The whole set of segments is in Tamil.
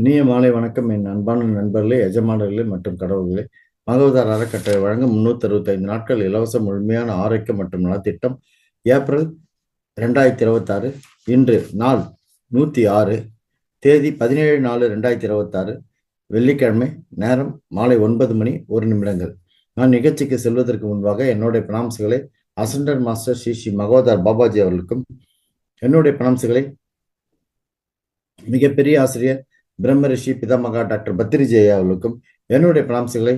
இனிய மாலை வணக்கம் என் அன்பான நண்பர்களே, எஜமானர்களே மற்றும் கடவுள்களே. மகவதார் அறக்கட்டளை வழங்கும் 365 நாட்கள் இலவச முழுமையான ஆரோக்கியம் மற்றும் நலத்திட்டம். ஏப்ரல் 2026. இன்று நாள் 106, தேதி 17/4/2026, வெள்ளிக்கிழமை. நேரம் மாலை 9 மணி 1 நிமிடங்கள். நான் நிகழ்ச்சிக்கு செல்வதற்கு முன்பாக என்னுடைய பிரணாம்சுகளை அசண்டர் மாஸ்டர் ஸ்ரீ ஸ்ரீ மகவதார் பாபாஜி அவர்களுக்கும், என்னுடைய பிரணாம்சுகளை மிகப்பெரிய ஆசிரியர் பிரம்ம ரிஷி பிதாமகா டாக்டர் பத்திரிஜி ஐயா அவர்களுக்கும், என்னுடைய பிரணாம்சுகளை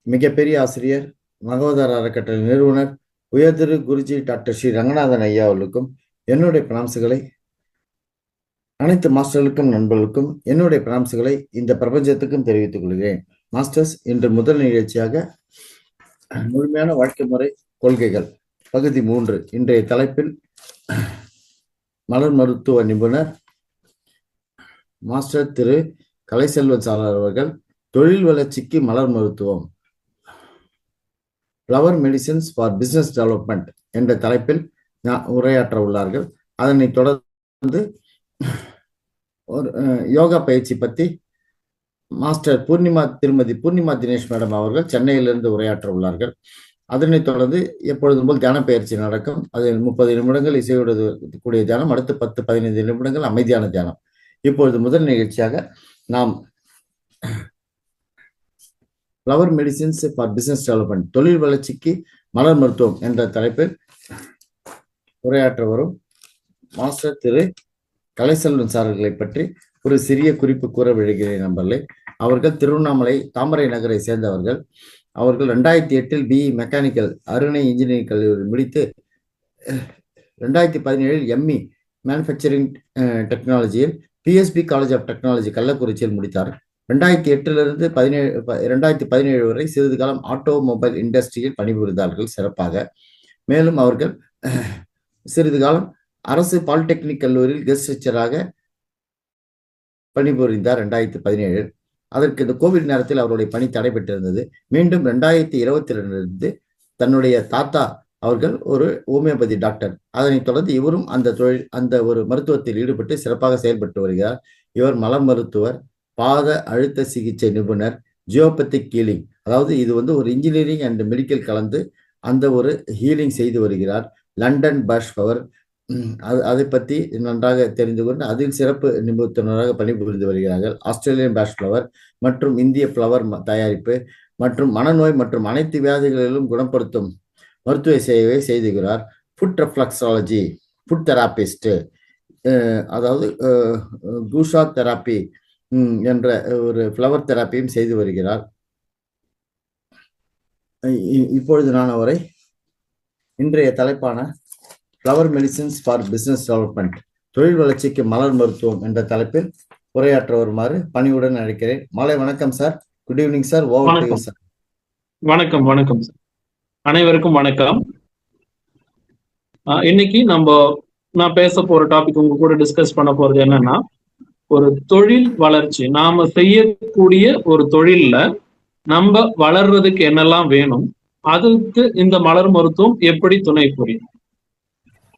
மிகப்பெரிய ஆசிரியர் மகவதார் அறக்கட்டளை நிறுவனர் உயர்திரு குருஜி டாக்டர் ஸ்ரீ ரங்கநாதன் ஐயா அவர்களுக்கும், என்னுடைய பிரணாம்சுகளை அனைத்து மாஸ்டர்களுக்கும் நண்பர்களுக்கும், என்னுடைய பிரணாம்சுகளை இந்த பிரபஞ்சத்துக்கும் தெரிவித்துக் கொள்கிறேன். மாஸ்டர்ஸ், இன்று முதல் நிகழ்ச்சியாக முழுமையான வாழ்க்கை முறை கொள்கைகள் பகுதி 3. இன்றைய தலைப்பில் மலர் மருத்துவ நிபுணர் மாஸ்டர் திரு கலைசெல்வன் சாரர் அவர்கள் தொழில் வளர்ச்சிக்கு மலர் மருத்துவம், flower medicines for business development என்ற தலைப்பில் உரையாற்ற உள்ளார்கள். அதனை தொடர்ந்து ஒரு யோகா பயிற்சி பற்றி மாஸ்டர் திருமதி பூர்ணிமா தினேஷ் மேடம் அவர்கள் சென்னையிலிருந்து உரையாற்ற உள்ளார்கள். அதனைத் தொடர்ந்து எப்பொழுதும் போல் தியான பயிற்சி நடக்கும். அதில் 30 நிமிடங்கள் இசையோடு கூடிய தியானம், அடுத்து 10-15 நிமிடங்கள் அமைதியான தியானம். இப்பொழுது முதல் நிகழ்ச்சியாக நாம் flower medicines for business development, தொழில் வளர்ச்சிக்கு மலர் மருத்துவம் என்ற தலைப்பில் உரையாற்ற வரும் மாஸ்டர் திரு கலைசெல்வன் சாரர்களை பற்றி ஒரு சிறிய குறிப்பு கூற விழுகிறேன் நண்பர்களே. அவர்கள் திருவண்ணாமலை தாமரை நகரை சேர்ந்தவர்கள். அவர்கள் 2008 பிஇ மெக்கானிக்கல் அருணை இன்ஜினியரிங் கல்லூரி முடித்து 2017 எம்இ மேனுஃபேக்சரிங் டெக்னாலஜியில் பிஎஸ்பி காலேஜ் ஆஃப் டெக்னாலஜி கள்ளக்குறிச்சியில் முடித்தார். 2008 2017 வரை சிறிது காலம் ஆட்டோமொபைல் இண்டஸ்ட்ரியில் பணிபுரிந்தார்கள் சிறப்பாக. மேலும் அவர்கள் சிறிது காலம் அரசு பாலிடெக்னிக் கல்லூரியில் கெஸ்ட் லெக்சராக பணிபுரிந்தார் 2017. அதற்கு இந்த கோவிட் நேரத்தில் அவருடைய பணி தடைபெற்றிருந்தது. மீண்டும் 2022 தன்னுடைய தாத்தா அவர்கள் ஒரு ஹோமியோபதி டாக்டர். அதனைத் தொடர்ந்து இவரும் அந்த ஒரு மருத்துவத்தில் ஈடுபட்டு சிறப்பாக செயல்பட்டு வருகிறார். இவர் மலர் மருத்துவர், பாத அழுத்த சிகிச்சை நிபுணர், ஜியோபத்திக் ஹீலிங், அதாவது இது ஒரு இன்ஜினியரிங் அண்ட் மெடிக்கல் கலந்து அந்த ஒரு ஹீலிங் செய்து வருகிறார். லண்டன் பாஷ் பவர், அதை பற்றி நன்றாக தெரிந்து கொண்டு அதில் சிறப்பு நிபுணராக பணிபுரிந்து வருகிறார்கள். ஆஸ்திரேலியன் பாஷ் ஃப்ளவர் மற்றும் இந்திய ஃப்ளவர் தயாரிப்பு மற்றும் மனநோய் மற்றும் அனைத்து வியாதிகளிலும் குணப்படுத்தும் மருத்துவ சேவை செய்துகிறார். ஃபுட் ரெஃப்ளக்ஸாலஜி, ஃபுட் தெராபிஸ்ட், அதாவது கூஷா தெராப்பி என்ற ஒரு ஃப்ளவர் தெராப்பியும் செய்து வருகிறார். இப்பொழுது நான் அவரை இன்றைய தலைப்பான flower medicines for business development, தொழில் வளர்ச்சிக்கு மலர் மருத்துவம் என்ற தலைப்பில் உரையாற்ற வருமாறு பணிவுடன் அழைக்கிறேன். மாலை வணக்கம் sir. Good evening sir. Over to you sir. வணக்கம். வணக்கம் சார். அனைவருக்கும் வணக்கம். இன்னைக்கு நான் பேச போற டாபிக் உங்க கூட டிஸ்கஸ் பண்ண போறது என்னன்னா, ஒரு தொழில் வளர்ச்சி, நாம செய்யக்கூடிய ஒரு தொழில்ல நம்ம வளர்றதுக்கு என்னெல்லாம் வேணும், அதுக்கு இந்த மலர் மருத்துவம் எப்படி துணை புரியும்,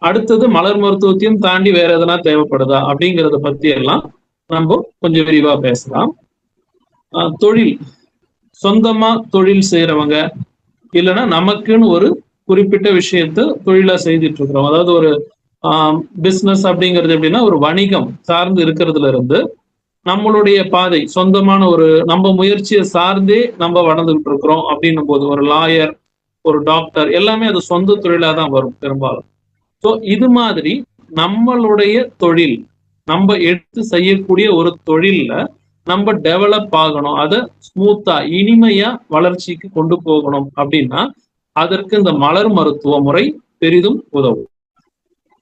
அடுத்தது மலர் மருத்துவத்தையும் தாண்டி வேற எதனா தேவைப்படுதா அப்படிங்கிறத பத்தி எல்லாம் நம்ம கொஞ்சம் விரிவா பேசலாம். தொழில், சொந்தமா தொழில் செய்யறவங்க இல்லைன்னா நமக்குன்னு ஒரு குறிப்பிட்ட விஷயத்த தொழிலா செய்துட்டு இருக்கிறோம். அதாவது ஒரு பிசினஸ் அப்படிங்கிறது எப்படின்னா ஒரு வணிகம் சார்ந்து இருக்கிறதுல இருந்து நம்மளுடைய பாதை சொந்தமான ஒரு நம்ம முயற்சியை சார்ந்தே நம்ம வளர்ந்துகிட்டு இருக்கிறோம் அப்படின்னும் போது ஒரு லாயர், ஒரு டாக்டர் எல்லாமே அது சொந்த தொழிலா தான் வரும் பெரும்பாலும். ஸோ இது மாதிரி நம்மளுடைய தொழில், நம்ம எடுத்து செய்யக்கூடிய ஒரு தொழில்ல நம்ம டெவலப் ஆகணும், அதை ஸ்மூத்தா இனிமையா வளர்ச்சிக்கு கொண்டு போகணும் அப்படின்னா அதற்கு இந்த மலர் மருத்துவ முறை பெரிதும் உதவும்.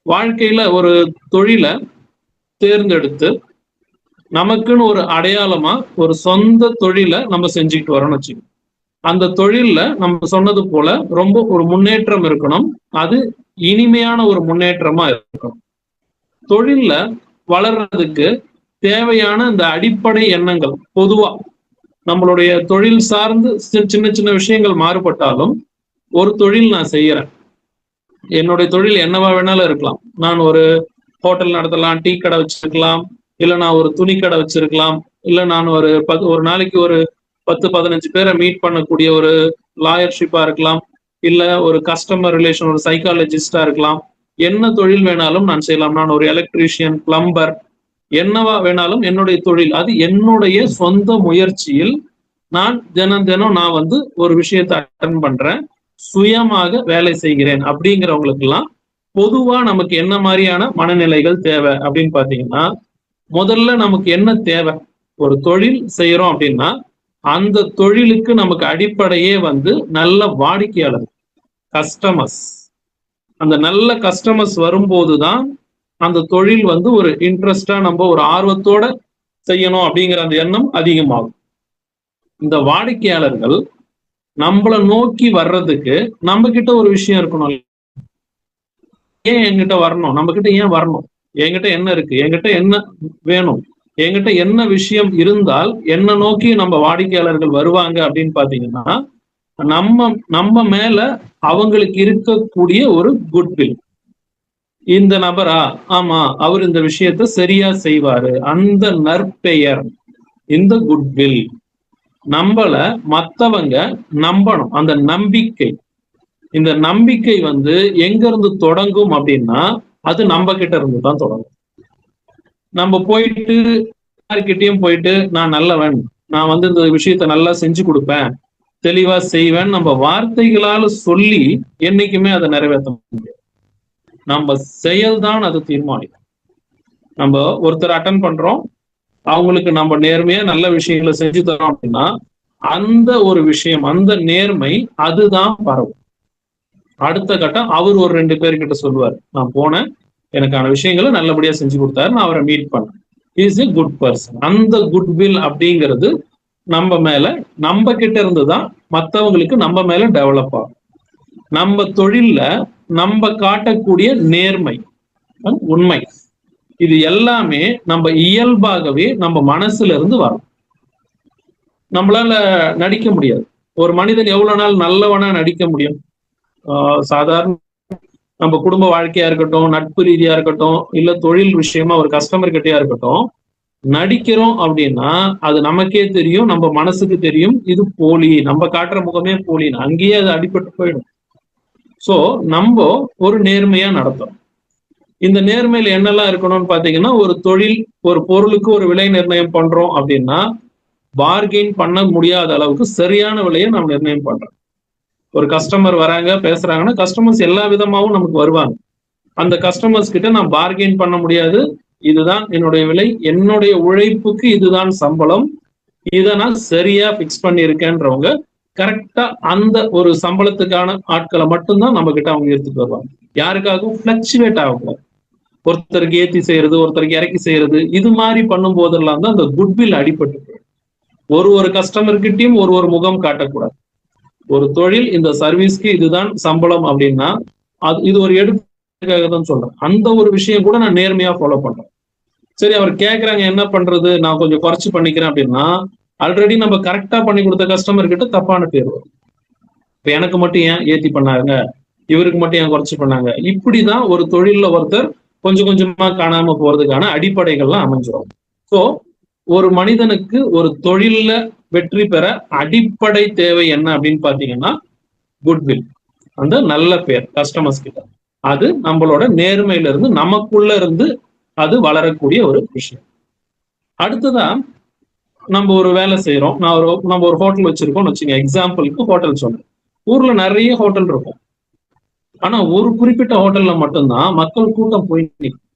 வாழ்க்கையில ஒரு தொழிலை தேர்ந்தெடுத்து நமக்குன்னு ஒரு அடையாளமா ஒரு சொந்த தொழிலை நம்ம செஞ்சுக்கிட்டு வரோம்னு வச்சுக்கோங்க. அந்த தொழில்ல நம்ம சொன்னது போல ரொம்ப ஒரு முன்னேற்றம் இருக்கணும், அது இனிமையான ஒரு முன்னேற்றமா இருக்கணும். தொழில்ல வளர்றதுக்கு தேவையான இந்த அடிப்படை எண்ணங்கள், பொதுவா நம்மளுடைய தொழில் சார்ந்து சின்ன சின்ன விஷயங்கள் மாறுபட்டாலும், ஒரு தொழில் நான் செய்யறேன், என்னுடைய தொழில் என்னவா வேணாலும் இருக்கலாம். நான் ஒரு ஹோட்டல் நடத்தலாம், டீ கடை வச்சிருக்கலாம், இல்ல நான் ஒரு துணி கடை வச்சிருக்கலாம், இல்ல நான் ஒரு நாளைக்கு ஒரு 10-15 பேரை மீட் பண்ணக்கூடிய ஒரு லாயர்ஷிப்பா இருக்கலாம், இல்ல ஒரு கஸ்டமர் ரிலேஷன் ஒரு சைக்காலஜிஸ்டா இருக்கலாம். என்ன தொழில் வேணாலும் நான் செய்யலாம். நான் ஒரு எலக்ட்ரீஷியன், பிளம்பர், என்னவா வேணாலும் என்னுடைய தொழில். அது என்னுடைய சொந்த முயற்சியில் நான் தினம் நான் ஒரு விஷயத்தை அட்டன் பண்றேன், சுயமாக வேலை செய்கிறேன் அப்படிங்கிறவங்களுக்கு எல்லாம் பொதுவா நமக்கு என்ன மாதிரியான மனநிலைகள் தேவை அப்படின்னு பாத்தீங்கன்னா, முதல்ல நமக்கு என்ன தேவை? ஒரு தொழில் செய்யறோம் அப்படின்னா அந்த தொழிலுக்கு நமக்கு அடிப்படையே நல்ல வாடிக்கையாளர், கஸ்டமர்ஸ். அந்த நல்ல கஸ்டமர்ஸ் வரும்போதுதான் அந்த தொழில் ஒரு இன்ட்ரெஸ்டா நம்ம ஒரு ஆர்வத்தோட செய்யணும் அப்படிங்கிற அந்த எண்ணம் அதிகமாகும். இந்த வாடிக்கையாளர்கள் நம்மளை நோக்கி வர்றதுக்கு நம்ம கிட்ட ஒரு விஷயம் இருக்கணும். ஏன் என்கிட்ட வரணும்? நம்ம கிட்ட ஏன் வரணும்? என்கிட்ட என்ன இருக்கு? என்கிட்ட என்ன வேணும்? என்கிட்ட என்ன விஷயம் இருந்தால் என்ன நோக்கி நம்ம வாடிக்கையாளர்கள் வருவாங்க அப்படின்னு பாத்தீங்கன்னா, நம்ம மேல அவங்களுக்கு இருக்கக்கூடிய ஒரு குட்வில். இந்த நபரா, ஆமா அவர் இந்த விஷயத்த சரியா செய்வாரு, அந்த நற்பெயர், இந்த குட்வில், நம்மள மத்தவங்க நம்பணும். அந்த நம்பிக்கை, இந்த நம்பிக்கை எங்க இருந்து தொடங்கும் அப்படின்னா அது நம்ம கிட்ட இருந்து தான் தொடங்கும். நம்ம போயிட்டு யார்கிட்டயும் போயிட்டு நான் நல்லவன், நான் இந்த விஷயத்த நல்லா செஞ்சு கொடுப்பேன், தெளிவா செய்வேன் நம்ம வார்த்தைகளால சொல்லி என்னைக்குமே அதை நிறைவேற்ற முடியாது. நம்ம செயல்தான் அதை தீர்மானிக்கும். நம்ம ஒருத்தர் அட்டன் பண்றோம், அவங்களுக்கு நம்ம நேர்மையா நல்ல விஷயங்களை செஞ்சு தரோம் அப்படின்னா அந்த ஒரு விஷயம், அந்த நேர்மை அதுதான் பரவும். அடுத்த கட்டம் அவர் ஒரு 2 பேர்கிட்ட சொல்லுவார், நான் போனேன், எனக்கான விஷயங்களை நல்லபடியா செஞ்சு கொடுத்தாரு, நான் அவரை மீட் பண்ணேன், இஸ் எ குட் பர்சன். அந்த குட்வில் அப்படிங்கிறது நம்ம மேல, நம்ம கிட்ட இருந்துதான் மற்றவங்களுக்கு நம்ம மேல டெவலப் ஆகும். நம்ம தொழில்ல நம்ம காட்டக்கூடிய நேர்மை, உண்மை, இது எல்லாமே நம்ம இயல்பாகவே நம்ம மனசுல இருந்து வரும். நம்மளால நடிக்க முடியாது. ஒரு மனிதன் எவ்வளவு நாள் நல்லவனா நடிக்க முடியும்? சாதாரண நம்ம குடும்ப வாழ்க்கையா இருக்கட்டும், நட்பு ரீதியா இருக்கட்டும், இல்ல தொழில் விஷயமா ஒரு கஸ்டமர் கிட்டயா இருக்கட்டும், நடிக்கிறோம் அப்படின்னா அது நமக்கே தெரியும், நம்ம மனசுக்கு தெரியும் இது போலி, நம்ம காட்டுற முகமே போலி, அங்கேயே அது அடிபட்டு போயிடும். சோ நம்ம ஒரு நேர்மையா நடத்துறோம். இந்த நேர்மையில என்னெல்லாம் இருக்கணும்னு பாத்தீங்கன்னா, ஒரு தொழில், ஒரு பொருளுக்கு ஒரு விலை நிர்ணயம் பண்றோம் அப்படின்னா பார்கெயின் பண்ண முடியாத அளவுக்கு சரியான விலையை நம்ம நிர்ணயம் பண்றோம். ஒரு கஸ்டமர் வராங்க பேசுறாங்கன்னா கஸ்டமர்ஸ் எல்லா விதமாவும் நமக்கு வருவாங்க. அந்த கஸ்டமர்ஸ் கிட்ட நான் பார்கெயின் பண்ண முடியாது, இதுதான் என்னுடைய விலை, என்னுடைய உழைப்புக்கு இதுதான் சம்பளம், இதை நான் சரியா பிக்ஸ் பண்ணியிருக்கேன்றவங்க கரெக்டா அந்த ஒரு சம்பளத்துக்கான ஆட்களை மட்டும்தான் நம்ம கிட்ட அவங்க எடுத்துட்டு வருவாங்க. யாருக்காகவும் பிளக்சுவேட் ஆகும். ஒருத்தருக்கு ஏத்தி செய்யறது, ஒருத்தருக்கு இறக்கி செய்யறது, இது மாதிரி பண்ணும் போதெல்லாம் தான் அந்த குட்வில் அடிபட்டு போயிடும். ஒரு கஸ்டமர்கிட்டையும் ஒரு முகம் காட்டக்கூடாது. ஒரு தொழில், இந்த சர்வீஸ்க்கு இதுதான் சம்பளம் அப்படின்னா இது ஒரு எடுத்துக்காக தான் சொல்றேன். அந்த ஒரு விஷயம் கூட நான் நேர்மையா ஃபாலோ பண்றேன். சரி, அவர் கேட்கறாங்க என்ன பண்றது, நான் கொஞ்சம் குறைச்சு பண்ணிக்கிறேன் அப்படின்னா ஆல்ரெடி நம்ம கரெக்டா பண்ணி கொடுத்த கஸ்டமர் கிட்ட தப்பான பேர் வரும். இப்ப எனக்கு மட்டும் ஏன் ஏத்தி பண்ணாங்க, இவருக்கு மட்டும் ஏன் குறைச்சு பண்ணாங்க, இப்படிதான் ஒரு தொழில்ல ஒருத்தர் கொஞ்சம் கொஞ்சமா காணாம போறதுக்கான அடிப்படைகள்லாம் அமைஞ்சிடும். சோ ஒரு மனிதனுக்கு ஒரு தொழில்ல வெற்றி பெற அடிப்படை தேவை என்ன அப்படின்னு பாத்தீங்கன்னா குட்வில், அந்த நல்ல பேர் கஸ்டமர்ஸ் கிட்ட. அது நம்மளோட நேர்மையில இருந்து நமக்குள்ள இருந்து அது வளரக்கூடிய ஒரு விஷயம். அடுத்ததான் நம்ம ஒரு வேலை செய்யறோம், நம்ம ஒரு ஹோட்டல் வச்சிருக்கோம்னு வச்சுங்க, எக்ஸாம்பிளுக்கு ஹோட்டல் சொன்னேன். ஊர்ல நிறைய ஹோட்டல் இருக்கும், ஆனா ஒரு குறிப்பிட்ட ஹோட்டல்ல மட்டும்தான் மக்கள் கூட்டம் போய் நிற்கும்.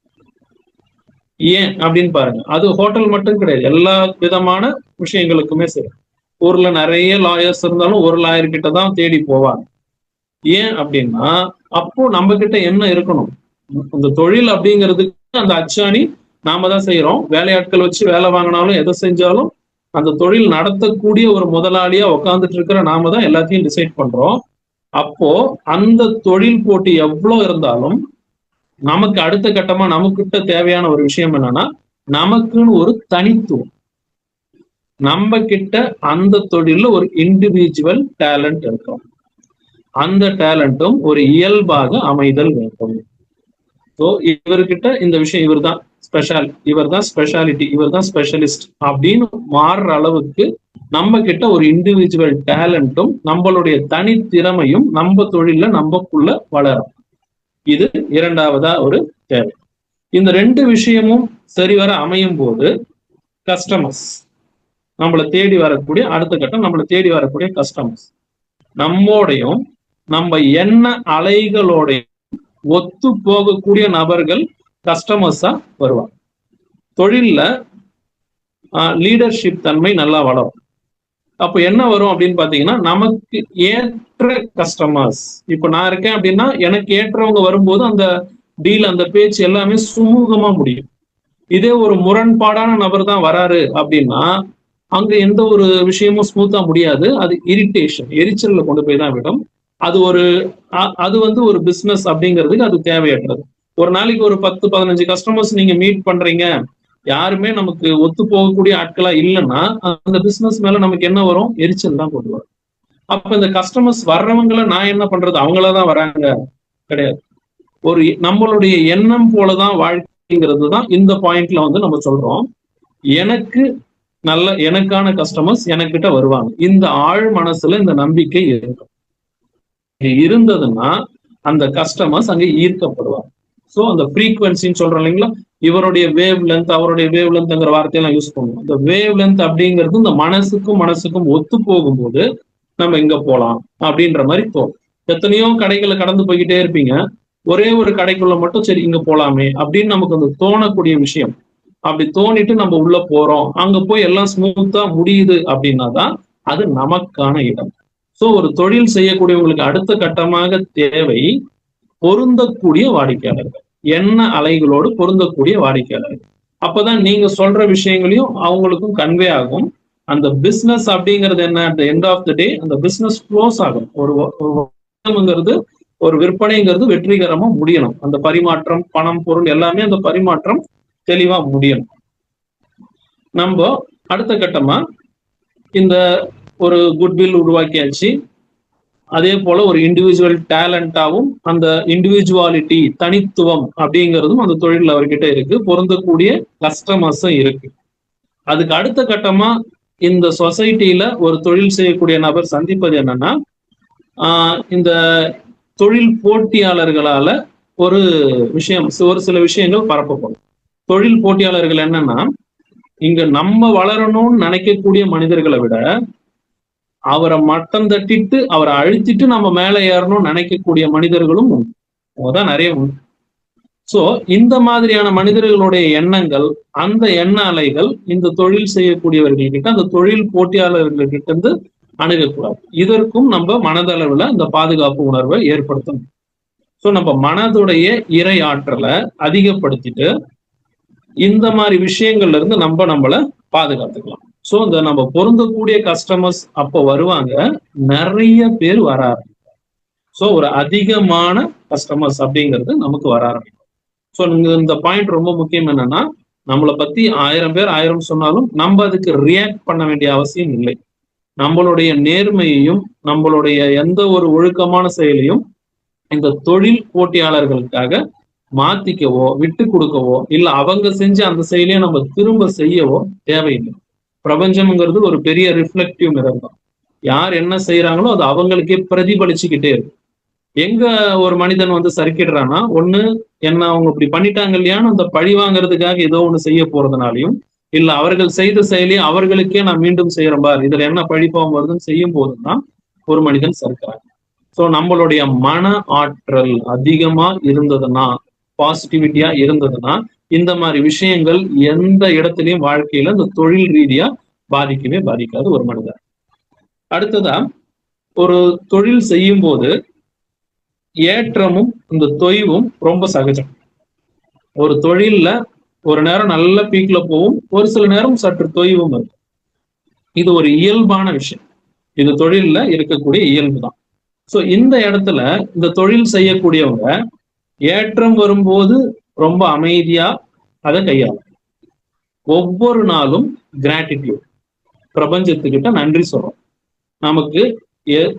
ஏன் அப்படின்னு பாருங்க. அது ஹோட்டல் மட்டும் கிடையாது, எல்லா விதமான விஷயங்களுக்குமே சரி. ஊர்ல நிறைய லாயர்ஸ் இருந்தாலும் ஒரு லாயர் கிட்ட தான் தேடி போவாங்க. ஏன் அப்படின்னா அப்போ நம்ம கிட்ட என்ன இருக்கணும், இந்த தொழில் அப்படிங்கிறதுக்கு அந்த அச்சாணி நாம தான் செய்யறோம். வேலையாட்கள் வச்சு வேலை வாங்கினாலும் எதை செஞ்சாலும் அந்த தொழில் நடத்தக்கூடிய ஒரு முதலாளியா உட்காந்துட்டு இருக்கிற நாம தான் எல்லாத்தையும் டிசைட் பண்றோம். அப்போ அந்த தொழில் போட்டி எவ்வளவு இருந்தாலும் நமக்கு அடுத்த கட்டமா நமக்கிட்ட தேவையான ஒரு விஷயம் என்னன்னா, நமக்குன்னு ஒரு தனித்துவம், நம்ம கிட்ட அந்த தொழில ஒரு இண்டிவிஜுவல் டேலண்ட் இருக்கும். அந்த டேலண்ட்டும் ஒரு இயல்பாக அமைதல் வேண்டும். ஸோ இவர்கிட்ட இந்த விஷயம் இவர் தான் இவர் தான் ஸ்பெஷாலிட்டி, இவர் தான் ஸ்பெஷலிஸ்ட் அப்படின்னு மாறுற அளவுக்கு நம்ம கிட்ட ஒரு இண்டிவிஜுவல் டேலண்ட்டும் நம்மளுடைய தனித்திறமையும் நம்ம தொழில நமக்குள்ள வளரும். இது இரண்டாவதா ஒரு தேவை. இந்த ரெண்டு விஷயமும் சரிவர அமையும் போது கஸ்டமர்ஸ் நம்மளை தேடி வரக்கூடிய அடுத்த கட்டம், நம்மளை தேடி வரக்கூடிய கஸ்டமர்ஸ் நம்மோடையும் நம்ம என்ன அலைகளோடையும் ஒத்து போகக்கூடிய நபர்கள் கஸ்டமர்ஸா வருவாங்க. தொழில்ல லீடர்ஷிப் தன்மை நல்லா வளரும். அப்போ என்ன வரும் அப்படின்னு பாத்தீங்கன்னா, நமக்கு ஏற்ற கஸ்டமர்ஸ், இப்ப நான் இருக்கேன் அப்படின்னா எனக்கு ஏற்றவங்க வரும்போது அந்த டீல், அந்த பேச்சு எல்லாமே சுமூகமா முடியும். இதே ஒரு முரண்பாடான நபர் தான் வராரு அப்படின்னா அங்க எந்த ஒரு விஷயமும் ஸ்மூத்தா முடியாது. அது இரிட்டேஷன், எரிச்சல்ல கொண்டு போய் தான் விடும். அது ஒரு பிசினஸ் அப்படிங்கிறதுக்கு அது தேவையற்றது. ஒரு நாளைக்கு ஒரு 10-15 கஸ்டமர்ஸ் நீங்க மீட் பண்றீங்க, யாருமே நமக்கு ஒத்து போகக்கூடிய ஆட்களா இல்லைன்னா அந்த பிசினஸ் மேல நமக்கு என்ன வரும்? எரிச்சல் தான் கொண்டு வரும். அப்ப இந்த கஸ்டமர்ஸ் வர்றவங்களை நான் என்ன பண்றது? அவங்களதான் வராங்க கிடையாது. நம்மளுடைய எண்ணம் போலதான் வாழ்க்கைங்கிறது தான் இந்த பாயிண்ட்ல நம்ம சொல்றோம். எனக்கான கஸ்டமர்ஸ் எனக்கிட்ட வருவாங்க. இந்த ஆழ் மனசுல இந்த நம்பிக்கை இருக்கும். இருந்ததுன்னா அந்த கஸ்டமர்ஸ் அங்க ஈர்க்கப்படுவாங்க. சோ அந்த ஃப்ரீக்வன்சின்னு சொல்றோம் இல்லைங்களா, இவருடைய வேவ் லென்த், அவருடைய வேவ் லென்த்ங்கிற வார்த்தையெல்லாம் யூஸ் பண்ணுவோம். இந்த வேவ் லென்த் அப்படிங்கிறது இந்த மனசுக்கும் ஒத்து போகும்போது நம்ம இங்க போலாம் அப்படின்ற மாதிரி தோணும். எத்தனையோ கடைகளை கடந்து போய்கிட்டே இருப்பீங்க, ஒரே ஒரு கடைக்குள்ள மட்டும் சரி இங்க போலாமே அப்படின்னு நமக்கு அந்த தோணக்கூடிய விஷயம். அப்படி தோணிட்டு நம்ம உள்ள போறோம், அங்க போய் எல்லாம் ஸ்மூத்தா முடியுது அப்படின்னா தான் அது நமக்கான இடம். சோ ஒரு தொழில் செய்யக்கூடியவங்களுக்கு அடுத்த கட்டமாக தேவை பொருந்தக்கூடிய வாடிக்கையாளர்கள், என்ன அலைகளோடு பொருந்தக்கூடிய வாடிக்கையாளர்கள். அப்பதான் நீங்க சொல்ற விஷயங்களையும் அவங்களுக்கும் கன்வே ஆகும். அந்த பிசினஸ் அப்படிங்கிறது என்ன, at the end of the day அந்த பிசினஸ் க்ளோஸ் ஆகும். ஒரு விற்பனைங்கிறது வெற்றிகரமா முடியணும். அந்த பரிமாற்றம், பணம், பொருள் எல்லாமே அந்த பரிமாற்றம் தெளிவா முடியணும். நம்ம அடுத்த கட்டமா இந்த ஒரு குட்வில் உருவாக்கியாச்சு. அதே போல ஒரு இண்டிவிஜுவல் டேலண்டாவும் அந்த இண்டிவிஜுவாலிட்டி, தனித்துவம் அப்படிங்கிறதும் அந்த தொழில் அவர்கிட்ட இருக்கு. பொருந்தக்கூடிய கஸ்டமர்ஸும் இருக்கு. அதுக்கு அடுத்த கட்டமா இந்த சொசைட்டில ஒரு தொழில் செய்யக்கூடிய நபர் சந்திப்பது என்னன்னா, இந்த தொழில் போட்டியாளர்களால ஒரு சில விஷயங்கள் பரப்பப்படும். தொழில் போட்டியாளர்கள் என்னன்னா, இங்க நம்ம வளரணும்னு நினைக்கக்கூடிய மனிதர்களை விட அவரை மட்டம் தட்டிட்டு அவரை அழுத்திட்டு நம்ம மேல ஏறணும்னு நினைக்கக்கூடிய மனிதர்களும் தான் நிறைய உண்டு. சோ இந்த மாதிரியான மனிதர்களுடைய எண்ணங்கள், அந்த எண்ண அலைகள் இந்த தொழில் செய்யக்கூடியவர்கள் கிட்ட, அந்த தொழில் போட்டியாளர்கள் கிட்ட இருந்து அணுகக்கூடாது. இதற்கும் நம்ம மனதளவுல இந்த பாதுகாப்பு உணர்வை ஏற்படுத்தணும். சோ நம்ம மனதுடைய இறை ஆற்றலை அதிகப்படுத்திட்டு இந்த மாதிரி விஷயங்கள்ல இருந்து நம்மளை பாதுகாத்துக்கலாம். சோ இந்த நம்ம பொருந்தக்கூடிய கஸ்டமர்ஸ் அப்போ வருவாங்க, நிறைய பேர் வர ஆரம்பிக்கும். சோ ஒரு அதிகமான கஸ்டமர்ஸ் அப்படிங்கிறது நமக்கு வர ஆரம்பிக்கும். சோ இந்த பாயிண்ட் ரொம்ப முக்கியம். என்னன்னா, நம்மளை பத்தி 1000 பேர் 1000 சொன்னாலும் நம்ம அதுக்கு ரியாக்ட் பண்ண வேண்டிய அவசியம் இல்லை. நம்மளுடைய நேர்மையையும் நம்மளுடைய எந்த ஒரு ஒழுக்கமான செயலையும் இந்த தொழில் போட்டியாளர்களுக்காக மாத்திக்கவோ, விட்டு கொடுக்கவோ, இல்ல அவங்க செஞ்ச அந்த செயலையை நம்ம திரும்ப செய்யவோ தேவையில்லை. பிரபஞ்சம்ங்கிறது ஒரு பெரிய ரிஃப்ளெக்டிவ் மிரர் தான். யார் என்ன செய்யறாங்களோ அது அவங்களுக்கே பிரதிபலிச்சுக்கிட்டே இருக்கு. எங்க ஒரு மனிதன் சறுக்கிடுறான்னா, ஒண்ணு என்ன அவங்க இப்படி பண்ணிட்டாங்க இல்லையான்னு அந்த பழி வாங்குறதுக்காக ஏதோ ஒண்ணு செய்ய போறதுனாலையும், இல்ல அவர்கள் செய்த செயலியை அவர்களுக்கே நான் மீண்டும் செய்யறேன் பார், இதுல என்ன பழிப்பாவம் வருதுன்னு செய்யும் போதுதான் ஒரு மனிதன் சறுக்கிறாங்க. சோ நம்மளுடைய மன ஆற்றல் அதிகமா இருந்ததுன்னா, பாசிட்டிவிட்டியா இருந்ததுன்னா, இந்த மாதிரி விஷயங்கள் எந்த இடத்துலயும் வாழ்க்கையில இந்த தொழில் ரீதியா பாதிக்கவே பாதிக்காது ஒரு மனிதர். அடுத்ததா, ஒரு தொழில் செய்யும் போது ஏற்றமும் இந்த தொய்வும் ரொம்ப சகஜம். ஒரு தொழில்ல ஒரு நேரம் நல்ல பீக்ல போகும், ஒரு சில நேரம் சற்று தொய்வும் இருக்கும். இது ஒரு இயல்பான விஷயம். இது தொழில்ல இருக்கக்கூடிய இயல்பு தான். சோ இந்த இடத்துல இந்த தொழில் செய்யக்கூடியவங்க ஏற்றம் வரும்போது ரொம்ப அமைதியா அதை கையாளும். ஒவ்வொரு நாளும் கிராட்டிடியூட், பிரபஞ்சத்துக்கிட்ட நன்றி சொல்றோம். நமக்கு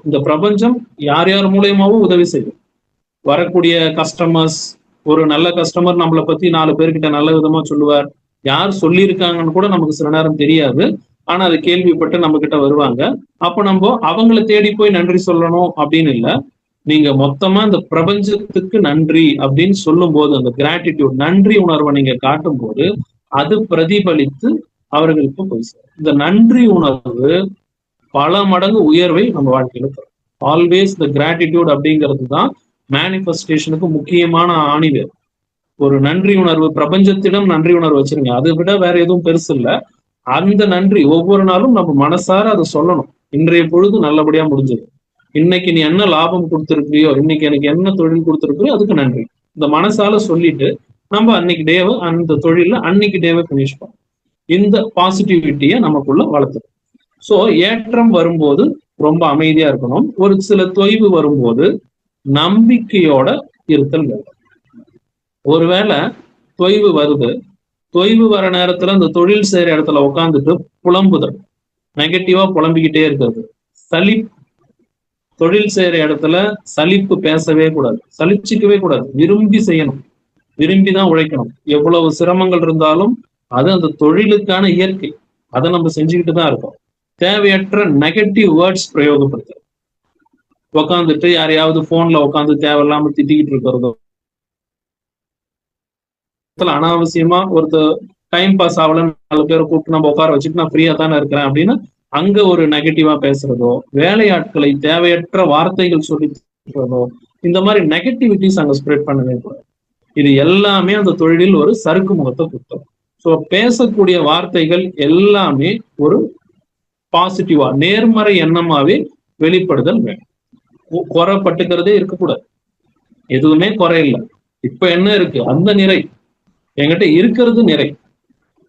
இந்த பிரபஞ்சம் யார் யார் மூலியமாவும் உதவி செய்யும். வரக்கூடிய கஸ்டமர்ஸ், ஒரு நல்ல கஸ்டமர் நம்மளை பத்தி 4 பேர்கிட்ட நல்ல விதமா சொல்லுவார். யார் சொல்லியிருக்காங்கன்னு கூட நமக்கு சில நேரம் தெரியாது. ஆனா அதை கேள்விப்பட்டு நம்ம கிட்ட வருவாங்க. அப்ப நம்ம அவங்கள தேடி போய் நன்றி சொல்லணும் அப்படின்னு இல்லை. நீங்க மொத்தமா இந்த பிரபஞ்சத்துக்கு நன்றி அப்படின்னு சொல்லும் போது, அந்த கிராட்டிடியூட், நன்றி உணர்வை நீங்க காட்டும் போது அது பிரதிபலித்து அவர்களுக்கு போய் சேரும். இந்த நன்றி உணர்வு பல மடங்கு உயர்வை நம்ம வாழ்க்கையில தரும். ஆல்வேஸ் த கிராட்டிடியூட் அப்படிங்கிறது தான் மேனிஃபெஸ்டேஷனுக்கு முக்கியமான ஆணிவேர். ஒரு நன்றி உணர்வு, பிரபஞ்சத்திடம் நன்றி உணர்வு வச்சிருங்க. அதை விட வேற எதுவும் பெருசு இல்லை. அந்த நன்றி ஒவ்வொரு நாளும் நம்ம மனசார அதை சொல்லணும். இன்றைய பொழுது நல்லபடியா முடிஞ்சது, இன்னைக்கு நீ என்ன லாபம் கொடுத்துருக்கியோ, இன்னைக்கு எனக்கு என்ன தொழில் கொடுத்துருக்கியோ அதுக்கு நன்றி. இந்த மனசால சொல்லிட்டு நம்ம அன்னைக்கு டேவை, அந்த தொழில அன்னைக்கு டேவை பினிஷ் பண்ணோம். இந்த பாசிட்டிவிட்டியை நமக்குள்ள வளர்த்துடும். ஸோ ஏற்றம் வரும்போது ரொம்ப அமைதியா இருக்கணும். ஒரு சில தொய்வு வரும்போது நம்பிக்கையோட இருத்தல் வேண்டும். ஒருவேளை தொய்வு வருது, தொய்வு வர நேரத்துல இந்த தொழில் செய்யற இடத்துல உட்காந்துட்டு புலம்புதல், நெகட்டிவா புலம்பிக்கிட்டே இருக்கிறது, சலிப்பு. தொழில் செய்யற இடத்துல சலிப்பு பேசவே கூடாது, சலிச்சுக்கவே கூடாது. விரும்பி செய்யணும், விரும்பிதான் உழைக்கணும். எவ்வளவு சிரமங்கள் இருந்தாலும் அது அந்த தொழிலுக்கான இயற்கை, அதை நம்ம செஞ்சுக்கிட்டு தான் இருக்கோம். தேவையற்ற நெகட்டிவ் வேர்ட்ஸ் பிரயோகப்படுத்த, உட்காந்துட்டு யாரையாவது போன்ல உட்காந்து தேவையில்லாம திட்டிக்கிட்டு இருக்கிறதோ, அனாவசியமா ஒருத்தர் டைம் பாஸ் ஆகலன்னு 4 பேரை கூப்பிட்டு நம்ம உட்கார வச்சுட்டு நான் ஃப்ரீயா தானே இருக்கிறேன் அப்படின்னு அங்க ஒரு நெகட்டிவா பேசுறதோ, வேலையாட்களை தேவையற்ற வார்த்தைகள் சொல்லிறதோ, இந்த மாதிரி நெகட்டிவிட்டிஸ் அங்க ஸ்ப்ரெட் பண்ணவே கூடாது. இது எல்லாமே அந்த தொழிலில் ஒரு சறுக்கு முகத்தை கொடுத்தோம். ஸோ பேசக்கூடிய வார்த்தைகள் எல்லாமே ஒரு பாசிட்டிவா, நேர்மறை எண்ணமாவே வெளிப்படுதல் வேணும். குறைப்பட்டுக்கிறதே இருக்கக்கூடாது. எதுவுமே குறை இல்லை. இப்ப என்ன இருக்கு, அந்த நிறை என்கிட்ட இருக்கிறது நிறை,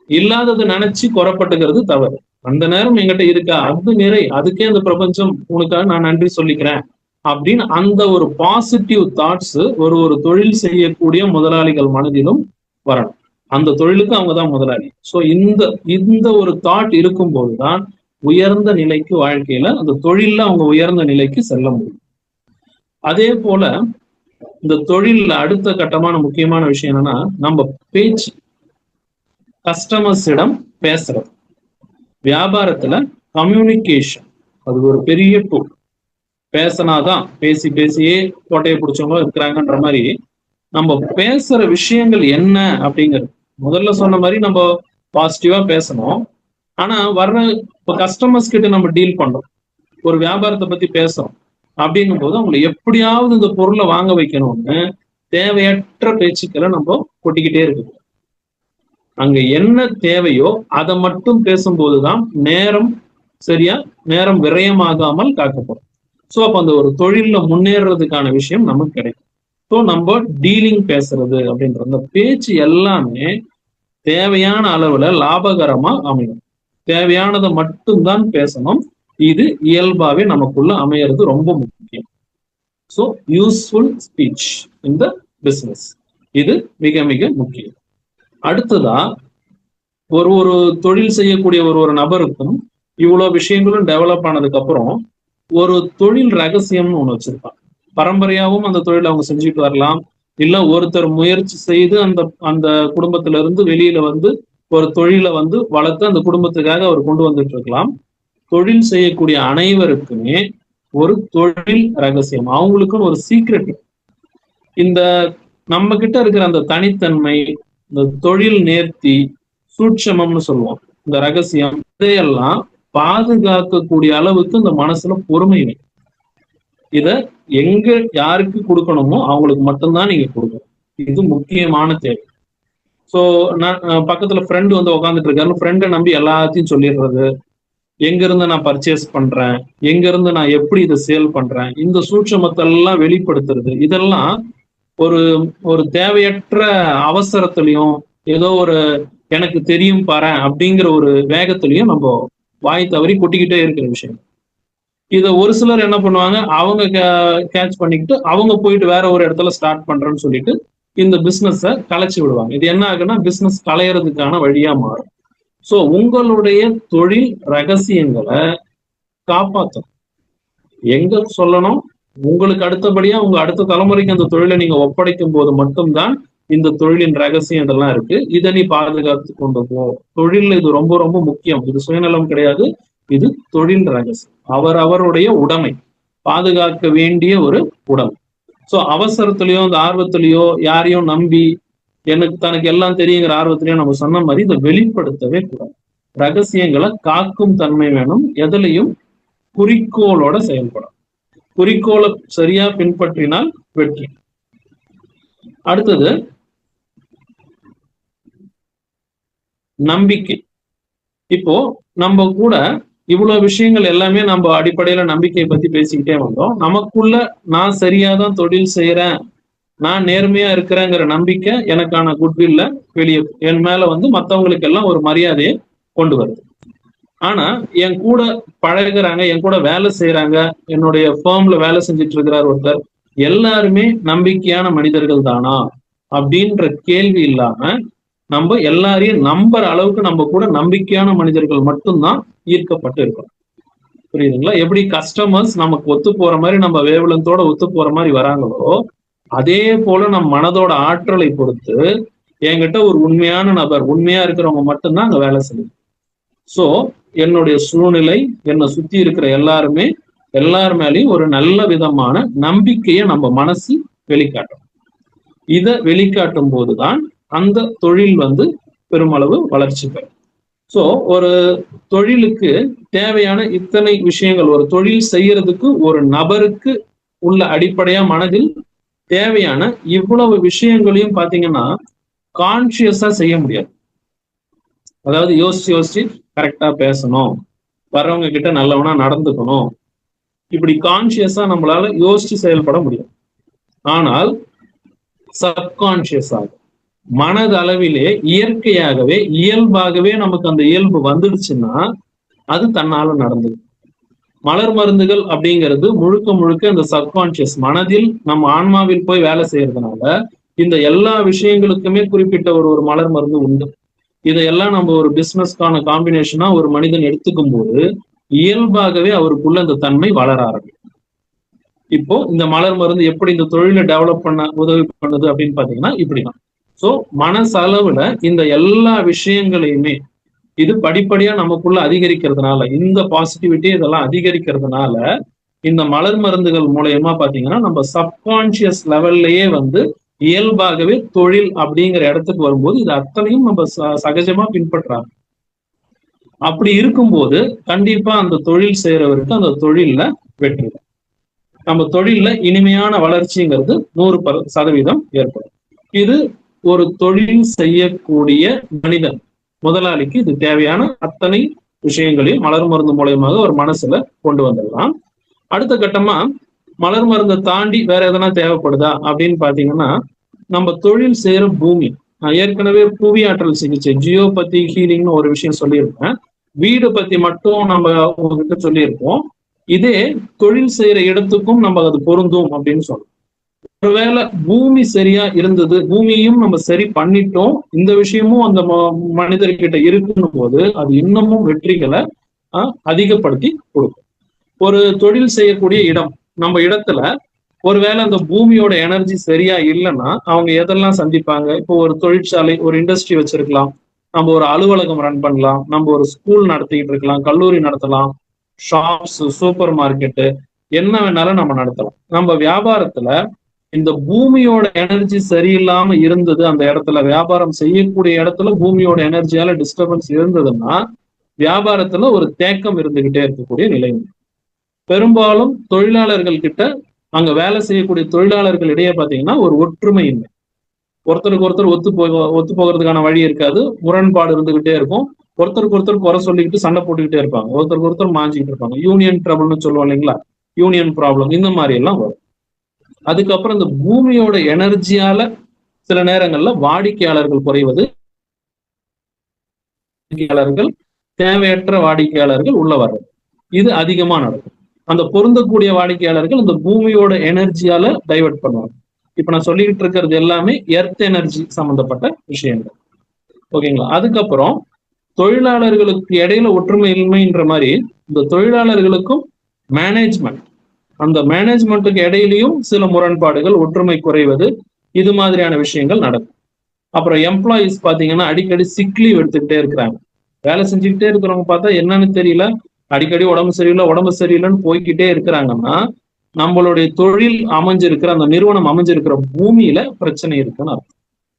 இல்லாதது நினைச்சு குறைப்பட்டுக்கிறது தவறு. அந்த நேரம் என்கிட்ட இருக்கா, அது நிறை, அதுக்கே அந்த பிரபஞ்சம் உனக்காக நான் நன்றி சொல்லிக்கிறேன் அப்படின்னு அந்த ஒரு பாசிட்டிவ் தாட்ஸ் ஒரு தொழில் செய்யக்கூடிய முதலாளிகள் மனதிலும் வரணும். அந்த தொழிலுக்கு அவங்க தான் முதலாளி. ஸோ இந்த ஒரு தாட் இருக்கும்போதுதான் உயர்ந்த நிலைக்கு, வாழ்க்கையில அந்த தொழில்ல அவங்க உயர்ந்த நிலைக்கு செல்ல முடியும். அதே போல இந்த தொழில்ல அடுத்த கட்டமான முக்கியமான விஷயம் என்னன்னா, நம்ம பேச்சு, கஸ்டமர்ஸிடம் பேசுறது. வியாபாரத்துல கம்யூனிகேஷன் அது ஒரு பெரிய டூல். பேசினாதான், பேசியே கோட்டையை பிடிச்சவங்க இருக்கிறாங்கன்ற மாதிரி நம்ம பேசுற விஷயங்கள் என்ன அப்படிங்கிறது முதல்ல சொன்ன மாதிரி நம்ம பாசிட்டிவா பேசணும். ஆனா வர்ற இப்போ கஸ்டமர்ஸ் கிட்ட நம்ம டீல் பண்றோம், ஒரு வியாபாரத்தை பத்தி பேசுறோம் அப்படிங்கும் போது அவங்களை எப்படியாவது இந்த பொருளை வாங்க வைக்கணும்னு தேவையற்ற பேச்சுக்களை நம்ம கொட்டிக்கிட்டே இருக்கோம். அங்க என்ன தேவையோ அதை மட்டும் பேசும்போதுதான் நேரம் விரயமாகாமல் காக்கப்படும். ஸோ அப்ப அந்த ஒரு தொழில்ல முன்னேறதுக்கான விஷயம் நமக்கு கிடைக்கும். ஸோ நம்ம டீலிங் பேசுறது அப்படின்ற அந்த பேச்சு எல்லாமே தேவையான அளவுல லாபகரமா அமையும். தேவையானதை மட்டும்தான் பேசணும். இது இயல்பாவே நமக்குள்ள அமையறது ரொம்ப முக்கியம். ஸோ யூஸ்ஃபுல் ஸ்பீச் இன் த பிசினஸ், இது மிக மிக முக்கியம். அடுத்ததா ஒரு தொழில் செய்யக்கூடிய ஒரு நபருக்கும் இவ்வளவு விஷயங்களும் டெவலப் ஆனதுக்கு அப்புறம் ஒரு தொழில் ரகசியம்னு ஒண்ணு வச்சிருப்பாங்க. பரம்பரையாவும் அந்த தொழில் அவங்க செஞ்சுட்டு வரலாம், இல்ல ஒருத்தர் முயற்சி செய்து அந்த குடும்பத்துல இருந்து வெளியில வந்து ஒரு தொழிலை வளர்த்து அந்த குடும்பத்துக்காக அவர் கொண்டு வந்துட்டு இருக்கலாம். தொழில் செய்யக்கூடிய அனைவருக்குமே ஒரு தொழில் ரகசியம், அவங்களுக்குன்னு ஒரு சீக்ரெட். இந்த நம்ம கிட்ட இருக்கிற அந்த தனித்தன்மை, இந்த தொழில் நேர்த்தி, சூட்சமம்னு சொல்லுவோம், இந்த ரகசியம், இதையெல்லாம் பாதுகாக்கக்கூடிய அளவுக்கு இந்த மனசுல பொறுமை வேணும். இத எங்க யாருக்கு கொடுக்கணுமோ அவங்களுக்கு மட்டும்தான் நீங்க கொடுக்கணும். இது முக்கியமான தேவை. ஸோ நான் பக்கத்துல ஃப்ரெண்டு உட்காந்துட்டு இருக்காரு, ஃப்ரெண்டை நம்பி எல்லாத்தையும் சொல்லிடுறது, எங்க இருந்து நான் பர்ச்சேஸ் பண்றேன், எங்க இருந்து நான் எப்படி இதை சேல் பண்றேன், இந்த சூட்சமத்தை எல்லாம் வெளிப்படுத்துறது, இதெல்லாம் ஒரு தேவையற்ற அவசரத்திலையும் ஏதோ எனக்கு தெரியும் பாரு அப்படிங்கிற ஒரு வேகத்திலையும் நம்ம வாய் தவறி கொட்டிக்கிட்டே இருக்கிற விஷயம். இதை ஒரு சிலர் என்ன பண்ணுவாங்க, அவங்க கேட்ச் பண்ணிக்கிட்டு அவங்க போயிட்டு வேற ஒரு இடத்துல ஸ்டார்ட் பண்றேன்னு சொல்லிட்டு இந்த பிசினஸ கலைச்சு விடுவாங்க. இது என்ன ஆகுன்னா பிசினஸ் களையறதுக்கான வழியா மாறும். ஸோ உங்களுடைய தொழில் ரகசியங்களை காப்பாற்றணும். எங்க சொல்லணும், உங்களுக்கு அடுத்தபடியா உங்க அடுத்த தலைமுறைக்கு அந்த தொழிலை நீங்க ஒப்படைக்கும் போது மட்டும்தான் இந்த தொழிலின் ரகசியம் இதெல்லாம் இருக்கு, இதை நீ பாதுகாத்து கொண்டு போ. தொழில் இது ரொம்ப ரொம்ப முக்கியம். இது சுயநலம் கிடையாது, இது தொழில் ரகசியம். அவருடைய உடைமை, பாதுகாக்க வேண்டிய ஒரு உடைமை. சோ அவசரத்திலயோ இந்த ஆர்வத்திலயோ யாரையும் நம்பி தனக்கு எல்லாம் தெரியுங்கிற ஆர்வத்திலயோ நம்ம சொன்ன மாதிரி இதை வெளிப்படுத்தவே கூடாது. ரகசியங்களை காக்கும் தன்மை வேணும். எதுலையும் குறிக்கோளோட செயல்படும். குறிக்கோளை சரியா பின்பற்றினால் வெற்றி. அடுத்தது நம்பிக்கை. இப்போ நம்ம கூட இவ்வளவு விஷயங்கள் எல்லாமே நம்ம அடிப்படையில நம்பிக்கையை பத்தி பேசிக்கிட்டே வந்தோம். நமக்குள்ள நான் சரியாதான் தொழில் செய்யறேன், நான் நேர்மையா இருக்கிறேங்கிற நம்பிக்கை எனக்கான குட்வில்ல வெளியே என் மேல மத்தவங்களுக்கு எல்லாம் ஒரு மரியாதையை கொண்டு வருது. ஆனா என் கூட பழகுறாங்க, என் கூட வேலை செய்யறாங்க, என்னுடைய ஃபேர்ம்ல வேலை செஞ்சுட்டு இருக்கிறார் ஒருத்தர், எல்லாருமே நம்பிக்கையான மனிதர்கள் தானா அப்படின்ற கேள்வி இல்லாம நம்ம எல்லாரையும் நம்புற அளவுக்கு நம்ம கூட நம்பிக்கையான மனிதர்கள் மட்டும்தான் ஈர்க்கப்பட்டு இருக்கணும். புரியுதுங்களா? எப்படி கஸ்டமர்ஸ் நமக்கு ஒத்து போற மாதிரி நம்ம வேவலந்தோட ஒத்து போற மாதிரி வராங்களோ, அதே போல நம் மனதோட ஆற்றலை பொறுத்து என்கிட்ட ஒரு உண்மையான நபர், உண்மையா இருக்கிறவங்க மட்டும்தான் அங்க வேலை செய்யும். சோ என்னுடைய சூழ்நிலை, என்னை சுத்தி இருக்கிற எல்லார் மேலேயும் ஒரு நல்ல விதமான நம்பிக்கையை நம்ம மனசு வெளிக்காட்டும். இதை வெளிக்காட்டும் போதுதான் அந்த தொழில் பெருமளவு வளர்ச்சி பெறும். சோ ஒரு தொழிலுக்கு தேவையான இத்தனை விஷயங்கள், ஒரு தொழில் செய்யறதுக்கு ஒரு நபருக்கு உள்ள அடிப்படையா மனதில் தேவையான இவ்வளவு விஷயங்களையும் பாத்தீங்கன்னா கான்சியஸா செய்ய முடியாது. அதாவது யோசிச்சு கரெக்டா பேசணும், வர்றவங்க கிட்ட நல்லவனா நடந்துக்கணும், இப்படி கான்சியஸா நம்மளால யோசிச்சு செயல்பட முடியும். ஆனால் சப்கான்சியஸாக மனதளவிலே இயற்கையாகவே இயல்பாகவே நமக்கு அந்த இயல்பு வந்துடுச்சுன்னா அது தன்னால நடந்தது. மலர் மருந்துகள் அப்படிங்கிறது முழுக்க முழுக்க இந்த சப்கான்சியஸ் மனதில் நம்ம ஆன்மாவில் போய் வேலை செய்யறதுனால இந்த எல்லா விஷயங்களுக்குமே குறிப்பிட்ட ஒரு மலர் மருந்து உண்டு. இதையெல்லாம் நம்ம ஒரு பிசினஸ்க்கான காம்பினேஷனா ஒரு மனிதன் எடுத்துக்கும் போது இயல்பாகவே அவருக்குள்ள இந்த தன்மை வளர ஆரம்பிக்கும். இப்போ இந்த மலர் மருந்து எப்படி இந்த தொழிலை டெவலப் பண்ண உதவி பண்ணுது அப்படின்னு பாத்தீங்கன்னா இப்படிதான். சோ மனசளவுல இந்த எல்லா விஷயங்களையுமே இது படிப்படியா நமக்குள்ள அதிகரிக்கிறதுனால, இந்த பாசிட்டிவிட்டி இதெல்லாம் அதிகரிக்கிறதுனால இந்த மலர் மருந்துகள் மூலயமா பாத்தீங்கன்னா நம்ம சப்கான்சியஸ் லெவல்லயே இயல்பாகவே தொழில் அப்படிங்கிற இடத்துக்கு வரும்போது இது அத்தனையும் நம்ம சகஜமா பின்பற்றாங்க. அப்படி இருக்கும்போது கண்டிப்பா அந்த தொழில் செய்யறவருக்கு அந்த தொழில்ல வெற்றி, நம்ம தொழில்ல இனிமையான வளர்ச்சிங்கிறது 100% ஏற்படும். இது ஒரு தொழில் செய்யக்கூடிய மனிதன் முதலாளிக்கு இது தேவையான அத்தனை விஷயங்களையும் மலர் மருந்து மூலயமாக ஒரு மனசுல கொண்டு வந்துடலாம். அடுத்த கட்டமா மலர் மருந்தை தாண்டி வேற எதனா தேவைப்படுதா அப்படின்னு பாத்தீங்கன்னா நம்ம தொழில் செய்யற பூமி. நான் ஏற்கனவே புவி ஆற்றல் சிகிச்சை ஜியோபதி ஹீலிங்னு ஒரு விஷயம் சொல்லியிருக்கேன். வீடு பத்தி மட்டும் நம்ம உங்ககிட்ட சொல்லியிருக்கோம். இதே தொழில் செய்யற இடத்துக்கும் நம்ம அது பொருந்தும் அப்படின்னு சொல்றோம். ஒருவேளை பூமி சரியா இருந்தது, பூமியையும் நம்ம சரி பண்ணிட்டோம், இந்த விஷயமும் அந்த மனிதர்கிட்ட இருக்குன்னு போது அது இன்னமும் வெற்றிகளை அதிகப்படுத்தி கொடுக்கும். ஒரு தொழில் செய்யக்கூடிய இடம், நம்ம இடத்துல ஒருவேளை அந்த பூமியோட எனர்ஜி சரியா இல்லைன்னா அவங்க எதெல்லாம் சந்திப்பாங்க. இப்போ ஒரு தொழிற்சாலை, ஒரு இண்டஸ்ட்ரி வச்சிருக்கலாம், நம்ம ஒரு அலுவலகம் ரன் பண்ணலாம், நம்ம ஒரு ஸ்கூல் நடத்திக்கிட்டு இருக்கலாம், கல்லூரி நடத்தலாம், ஷாப்ஸ், சூப்பர் மார்க்கெட்டு, என்ன வேணாலும் நம்ம நடத்தலாம். நம்ம வியாபாரத்துல இந்த பூமியோட எனர்ஜி சரியில்லாம இருந்தது, அந்த இடத்துல வியாபாரம் செய்யக்கூடிய இடத்துல பூமியோட எனர்ஜியால டிஸ்டர்பன்ஸ் இருந்ததுன்னா வியாபாரத்துல ஒரு தேக்கம் இருந்துகிட்டே இருக்கக்கூடிய நிலை. பெரும்பாலும் தொழிலாளர்கள் கிட்ட, அங்க வேலை செய்யக்கூடிய தொழிலாளர்கள் இடையே பாத்தீங்கன்னா ஒரு ஒற்றுமை இல்லை. ஒருத்தருக்கு ஒருத்தர் ஒத்து போகிறதுக்கான வழி இருக்காது, முரண்பாடு இருந்துகிட்டே இருக்கும். ஒருத்தருக்கு ஒருத்தர் குறை சொல்லிக்கிட்டு சண்டை போட்டுக்கிட்டே இருப்பாங்க, ஒருத்தருக்கு ஒருத்தர் மாஞ்சிக்கிட்டு இருப்பாங்க. யூனியன் ட்ரபிள்னு சொல்லுவோம் இல்லைங்களா, யூனியன் ப்ராப்ளம், இந்த மாதிரி எல்லாம் வரும். அதுக்கப்புறம் இந்த பூமியோட எனர்ஜியால சில நேரங்கள்ல வாடிக்கையாளர்கள் குறைவது, தேவையற்ற வாடிக்கையாளர்கள் உள்ள வர்றது, இது அதிகமா நடக்கும். அந்த பொருந்தக்கூடிய வாடிக்கையாளர்கள் இந்த பூமியோட எனர்ஜியால டைவர்ட் பண்ணுவாங்க. இப்ப நான் சொல்லிக்கிட்டு இருக்கிறது எல்லாமே எர்த் எனர்ஜி சம்பந்தப்பட்ட விஷயங்கள். ஓகேங்களா? அதுக்கப்புறம் தொழிலாளர்களுக்கு இடையில ஒற்றுமை இன்மைன்ற மாதிரி இந்த தொழிலாளர்களுக்கும் மேனேஜ்மெண்ட், அந்த மேனேஜ்மெண்ட்டுக்கு இடையிலையும் சில முரண்பாடுகள், ஒற்றுமை குறைவது, இது மாதிரியான விஷயங்கள் நடக்கும். அப்புறம் எம்ப்ளாயிஸ் பாத்தீங்கன்னா அடிக்கடி சிக் லீவ் எடுத்துக்கிட்டே இருக்கிறாங்க. வேலை செஞ்சுக்கிட்டே இருக்கிறவங்க பார்த்தா என்னன்னு தெரியல, அடிக்கடி உடம்பு சரியில்லைன்னு போய்கிட்டே இருக்கிறாங்கன்னா நம்மளுடைய தொழில் அமைஞ்சிருக்கிற அந்த நிறுவனம் அமைஞ்சிருக்கிற பூமியில பிரச்சனை இருக்குன்னு அர்த்தம்.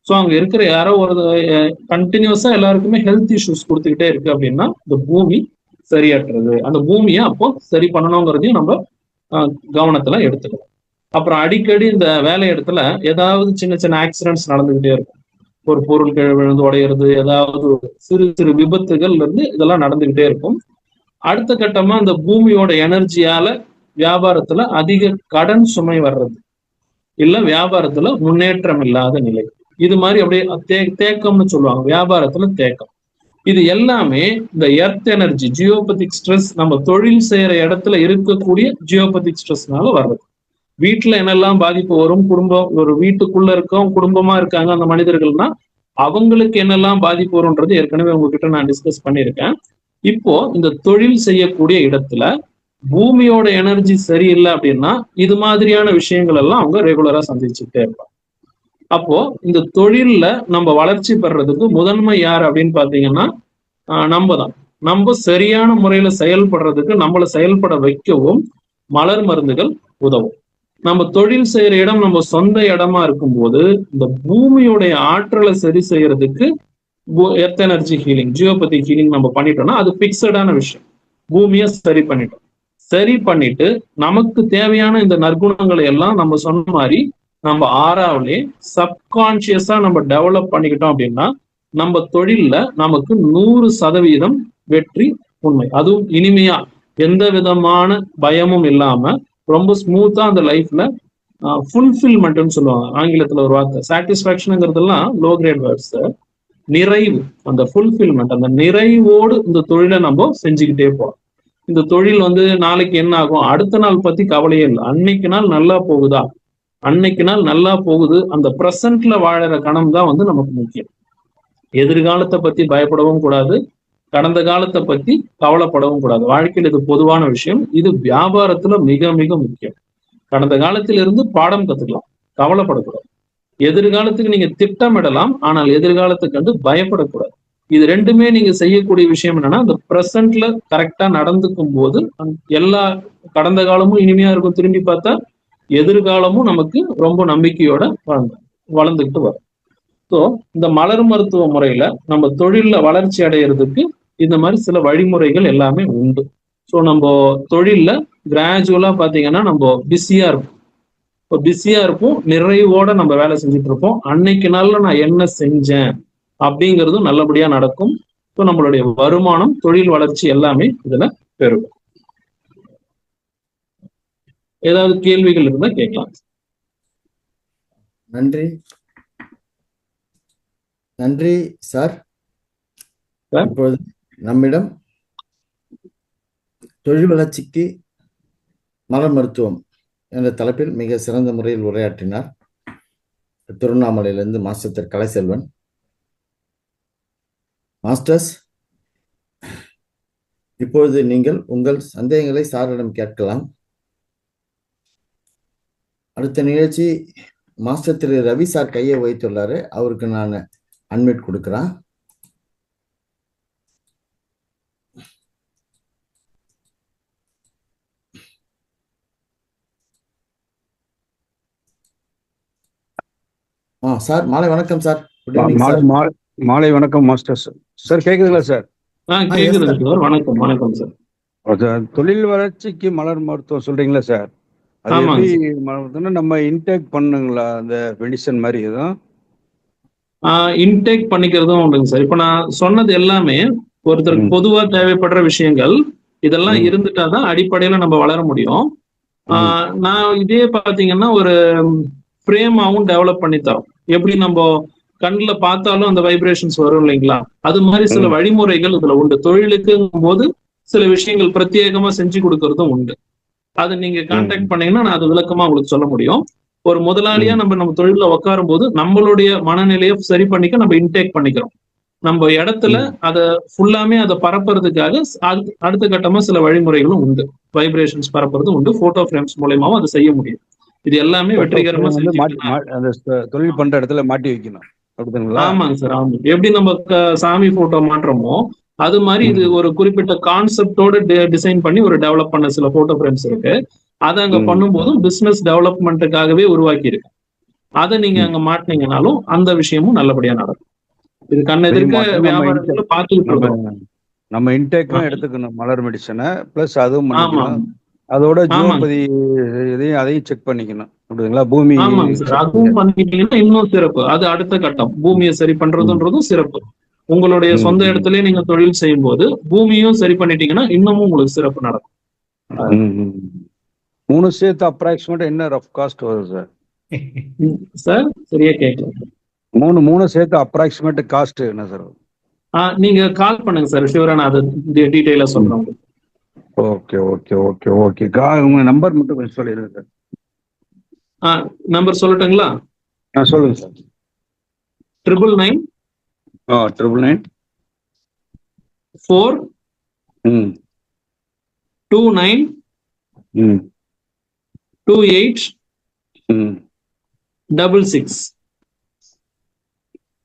ஸோ அங்க இருக்கிற யாரோ ஒரு கண்டினியூஸா எல்லாருக்குமே ஹெல்த் இஷ்யூஸ் கொடுத்துக்கிட்டே இருக்கு அப்படின்னா இந்த பூமி சரியாற்றுறது, அந்த பூமியை அப்போ சரி பண்ணணுங்கிறதையும் நம்ம கவனத்துல எடுத்துக்கணும். அப்புறம் அடிக்கடி இந்த வேலை இடத்துல ஏதாவது சின்ன சின்ன ஆக்சிடென்ட்ஸ் நடந்துகிட்டே இருக்கும். ஒரு பொருள் விழுந்து உடையிறது, ஏதாவது சிறு சிறு விபத்துகள்ல இருந்து இதெல்லாம் நடந்துகிட்டே இருக்கும். அடுத்த கட்டமா இந்த பூமியோட எனர்ஜியால வியாபாரத்துல அதிக கடன் சுமை வர்றது, இல்ல வியாபாரத்துல முன்னேற்றம் இல்லாத நிலை, இது மாதிரி அப்படியே தேக்கம்னு சொல்லுவாங்க, வியாபாரத்துல தேக்கம். இது எல்லாமே இந்த எர்த் எனர்ஜி ஜியோபதிக் ஸ்ட்ரெஸ் நம்ம தொழில் செய்யற இடத்துல இருக்கக்கூடிய ஜியோபதிக் ஸ்ட்ரெஸ்னால வர்றது. வீட்டுல என்னெல்லாம் பாதிப்பு வரும், குடும்பம் ஒரு வீட்டுக்குள்ள இருக்கோம், குடும்பமா இருக்காங்க அந்த மனிதர்கள்னா அவங்களுக்கு என்னெல்லாம் பாதிப்பு வரும்ன்றது ஏற்கனவே உங்ககிட்ட நான் டிஸ்கஸ் பண்ணியிருக்கேன். இப்போ இந்த தொழில் செய்யக்கூடிய இடத்துல பூமியோட எனர்ஜி சரியில்லை அப்படின்னா இது மாதிரியான விஷயங்கள் எல்லாம் அவங்க ரெகுலரா சந்திச்சுட்டே இருப்பாங்க. அப்போ இந்த தொழில்ல நம்ம வளர்ச்சி பெறதுக்கு முதன்மை யார் அப்படின்னு பாத்தீங்கன்னா நம்ம தான். நம்ம சரியான முறையில செயல்படுறதுக்கு, நம்மளை செயல்பட வைக்கவும் மலர் மருந்துகள் உதவும். நம்ம தொழில் செய்யற இடம் நம்ம சொந்த இடமா இருக்கும்போது இந்த பூமியோடைய ஆற்றலை சரி செய்யறதுக்கு earth energy healing, geopathy healing நம்ம பண்ணிட்டோம்னா அது பிக்சடான விஷயம். பூமியை சரி பண்ணிட்டு நமக்கு தேவையான இந்த நற்குணங்களை எல்லாம் நம்ம சொன்ன மாதிரி நம்ம ஆறாவிலே சப்கான்சியஸா நம்ம டெவலப் பண்ணிக்கிட்டோம் அப்படின்னா நம்ம தொழில்ல நமக்கு 100% வெற்றி உண்மை. அதுவும் இனிமையா, எந்த விதமான பயமும் இல்லாம ரொம்ப ஸ்மூத்தா அந்த லைஃப்ல ஃபுல்ஃபில்மெண்ட்னு சொல்லுவாங்க ஆங்கிலத்துல ஒரு வார்த்தை. சாட்டிஸ்பாக்சனுங்கிறதுலாம் லோ கிரேட் வேர்ட்ஸ். நிறைவு, அந்த ஃபுல்ஃபில்மெண்ட், அந்த நிறைவோடு இந்த தொழிலை நம்ம செஞ்சுக்கிட்டே போறோம். இந்த தொழில் நாளைக்கு என்ன ஆகும், அடுத்த நாள் பத்தி கவலையே இல்லை. அன்னைக்கு நாள் நல்லா போகுதா, அன்னைக்கு நாள் நல்லா போகுது, அந்த பிரசன்ட்ல வாழற கணம் தான் நமக்கு முக்கியம். எதிர்காலத்தை பத்தி பயப்படவும் கூடாது, கடந்த காலத்தை பத்தி கவலைப்படவும் கூடாது. வாழ்க்கையில் இது பொதுவான விஷயம். இது வியாபாரத்துல மிக மிக முக்கியம். கடந்த காலத்திலிருந்து பாடம் கத்துக்கலாம், கவலைப்படக்கூடாது. எதிர்காலத்துக்கு நீங்க திட்டமிடலாம், ஆனால் எதிர்காலத்துக்கு பயப்படக்கூடாது. இது ரெண்டுமே நீங்க செய்யக்கூடிய விஷயம் என்னன்னா, அந்த பிரசன்ட்ல கரெக்டா நடந்துக்கும் போது எல்லா கடந்த காலமும் இனிமையா இருக்கும். திரும்பி பார்த்தா எதிர்காலமும் நமக்கு ரொம்ப நம்பிக்கையோட வளர்ந்துக்கிட்டு வரும். ஸோ இந்த மலர் மருத்துவ முறையில நம்ம தொழில்ல வளர்ச்சி அடைகிறதுக்கு இந்த மாதிரி சில வழிமுறைகள் எல்லாமே உண்டு. ஸோ நம்ம தொழில்ல கிராஜுவலா பாத்தீங்கன்னா நம்ம பிஸியா இருப்போம். இப்போ பிஸியா இருப்போம், நிறைவோட நம்ம வேலை செஞ்சுட்டு இருப்போம். அன்னைக்கு நாள்ல நான் என்ன செஞ்சேன் அப்படிங்கிறதும் நல்லபடியா நடக்கும். ஸோ நம்மளுடைய வருமானம், தொழில் வளர்ச்சி எல்லாமே இதுல பெருகும். ஏதாவது கேள்விகள் இருந்தா கேட்கலாம். நன்றி சார். இப்பொழுது நம்மிடம் தொழில் வளர்ச்சிக்கு மலர் மருத்துவம் என்ற தலைப்பில் மிக சிறந்த முறையில் உரையாற்றினார் திருவண்ணாமலையிலிருந்து மாஸ்டர் கலைசெல்வன். மாஸ்டர்ஸ், இப்பொழுது நீங்கள் உங்கள் சந்தேகங்களை சாரிடம் கேட்கலாம். அடுத்த நிகழ்ச்சி மாஸ்டர் திரு ரவி சார் கையை வைத்துள்ளாரு, அவருக்கு நான் அன்மியூட் கொடுக்கிறேன். சார் மாலை வணக்கம் சார். மாலை வணக்கம் மாஸ்டர் சார். கேக்குதுங்களா சார்? வணக்கம் வணக்கம் சார். தொழில் வளர்ச்சிக்கு மலர் மருத்துவம் சொல்றீங்களா சார்? அது எப்படி நம்ம இன்டேக் பண்ணுங்களா, அந்த மெடிசன் மாதிரி எதுவும் இன்டேக் பண்ணிக்கிறதும் உண்டுங்க சார். இப்ப நான் சொன்னது எல்லாமே ஒருத்தருக்கு பொதுவா தேவைப்படுற விஷயங்கள். இதெல்லாம் இருந்துட்டாதான் அடிப்படையில நம்ம வளர முடியும். நான் இதே பாத்தீங்கன்னா ஒரு ஃப்ரேமாவும் டெவலப் பண்ணி தரோம். எப்படி நம்ம கண்ணுல பார்த்தாலும் அந்த வைப்ரேஷன்ஸ் வரும் இல்லைங்களா, அது மாதிரி சில வழிமுறைகள் இதுல உண்டு. தொழிலுக்குங்கும் போது சில விஷயங்கள் பிரத்யேகமா செஞ்சு கொடுக்கறதும் உண்டு. அதை நீங்க கான்டாக்ட் பண்ணீங்கன்னா நான் அது விளக்கமா உங்களுக்கு சொல்ல முடியும். ஒரு முதலாளியா நம்ம தொழில உட்காரும் போது நம்மளுடைய மனநிலையை சரி பண்ணிக்க நம்ம இன்டேக் பண்ணிக்கிறோம். நம்ம இடத்துல அதை ஃபுல்லாமே அதை பரப்புறதுக்காக அடுத்த கட்டமா சில வழிமுறைகளும் உண்டு. வைப்ரேஷன்ஸ் பரப்புறது உண்டு. போட்டோ ஃப்ரேம்ஸ் மூலமாவும் அதை செய்ய முடியும். இது எல்லாமே வெற்றிகரமா தொழில் பண்ற இடத்துல மாட்டி வைக்கணும். அப்படிதுங்களா? ஆமாங்க சார். ஆமா. எப்படி நம்ம சாமி போட்டோ மாற்றமோ அது மாதிரி இது ஒரு குறிப்பிட்ட கான்செப்டோட டிசைன் பண்ணி ஒரு டெவலப் பண்ண சில போட்டோ ஃப்ரேம்ஸ் இருக்கு. அதை அங்க பண்ணும்போதும் பிசினஸ் டெவலப்மெண்ட்டுக்காகவே உருவாக்கி இருக்கு. அதை நீங்க அங்க மாட்டினீங்கனாலும் அந்த விஷயமும் நல்லபடியா நடக்கும். இது கண்ண எதிர்க்க வியாபாரத்துல பார்த்துக்கிட்டு இருக்கோம். நம்ம இன்டேக்கும் எடுத்துக்கணும் மலர் மெடிசனை, பிளஸ் அதுவும் ஆமா பண்ணிக்கணும். அதோட ஆமாங்க ஜியோபதி அதையும் செக் பண்ணிக்கணும். அப்படிங்களா? பூமி ஆமாங்க சார். அதுவும் பண்ணிட்டீங்கன்னா இன்னும் சிறப்பு. அது அடுத்த கட்டம். பூமியை சரி பண்றதுன்றதும் சிறப்பு. உங்களுடைய சொந்த இடத்துல நீங்க தொழில் செய்யும் போது பூமியும் சரி பண்ணிட்டீங்கன்னா இன்னமும் உங்களுக்கு சிறப்பு நடக்கும். 3 சேர்த்து அப்ராக்சிமேட்டா என்ன ரஃப் காஸ்ட் வருது சார்? சார் சரியா கேட்கல. 3 சேர்த்து அப்ராக்சிமேட் காஸ்ட் என்ன சார்? நீங்க கால் பண்ணுங்க சார், ஷூரா நான் அது டீடைலா சொல்றேன். Okay okay okay okay. உங்க நம்பர் மட்டும் கொஞ்சம் சொல்லிடுங்க சார். நம்பர் சொல்லட்டுங்களா? சொல்லுங்க சார். 999 999 4 29 28 66.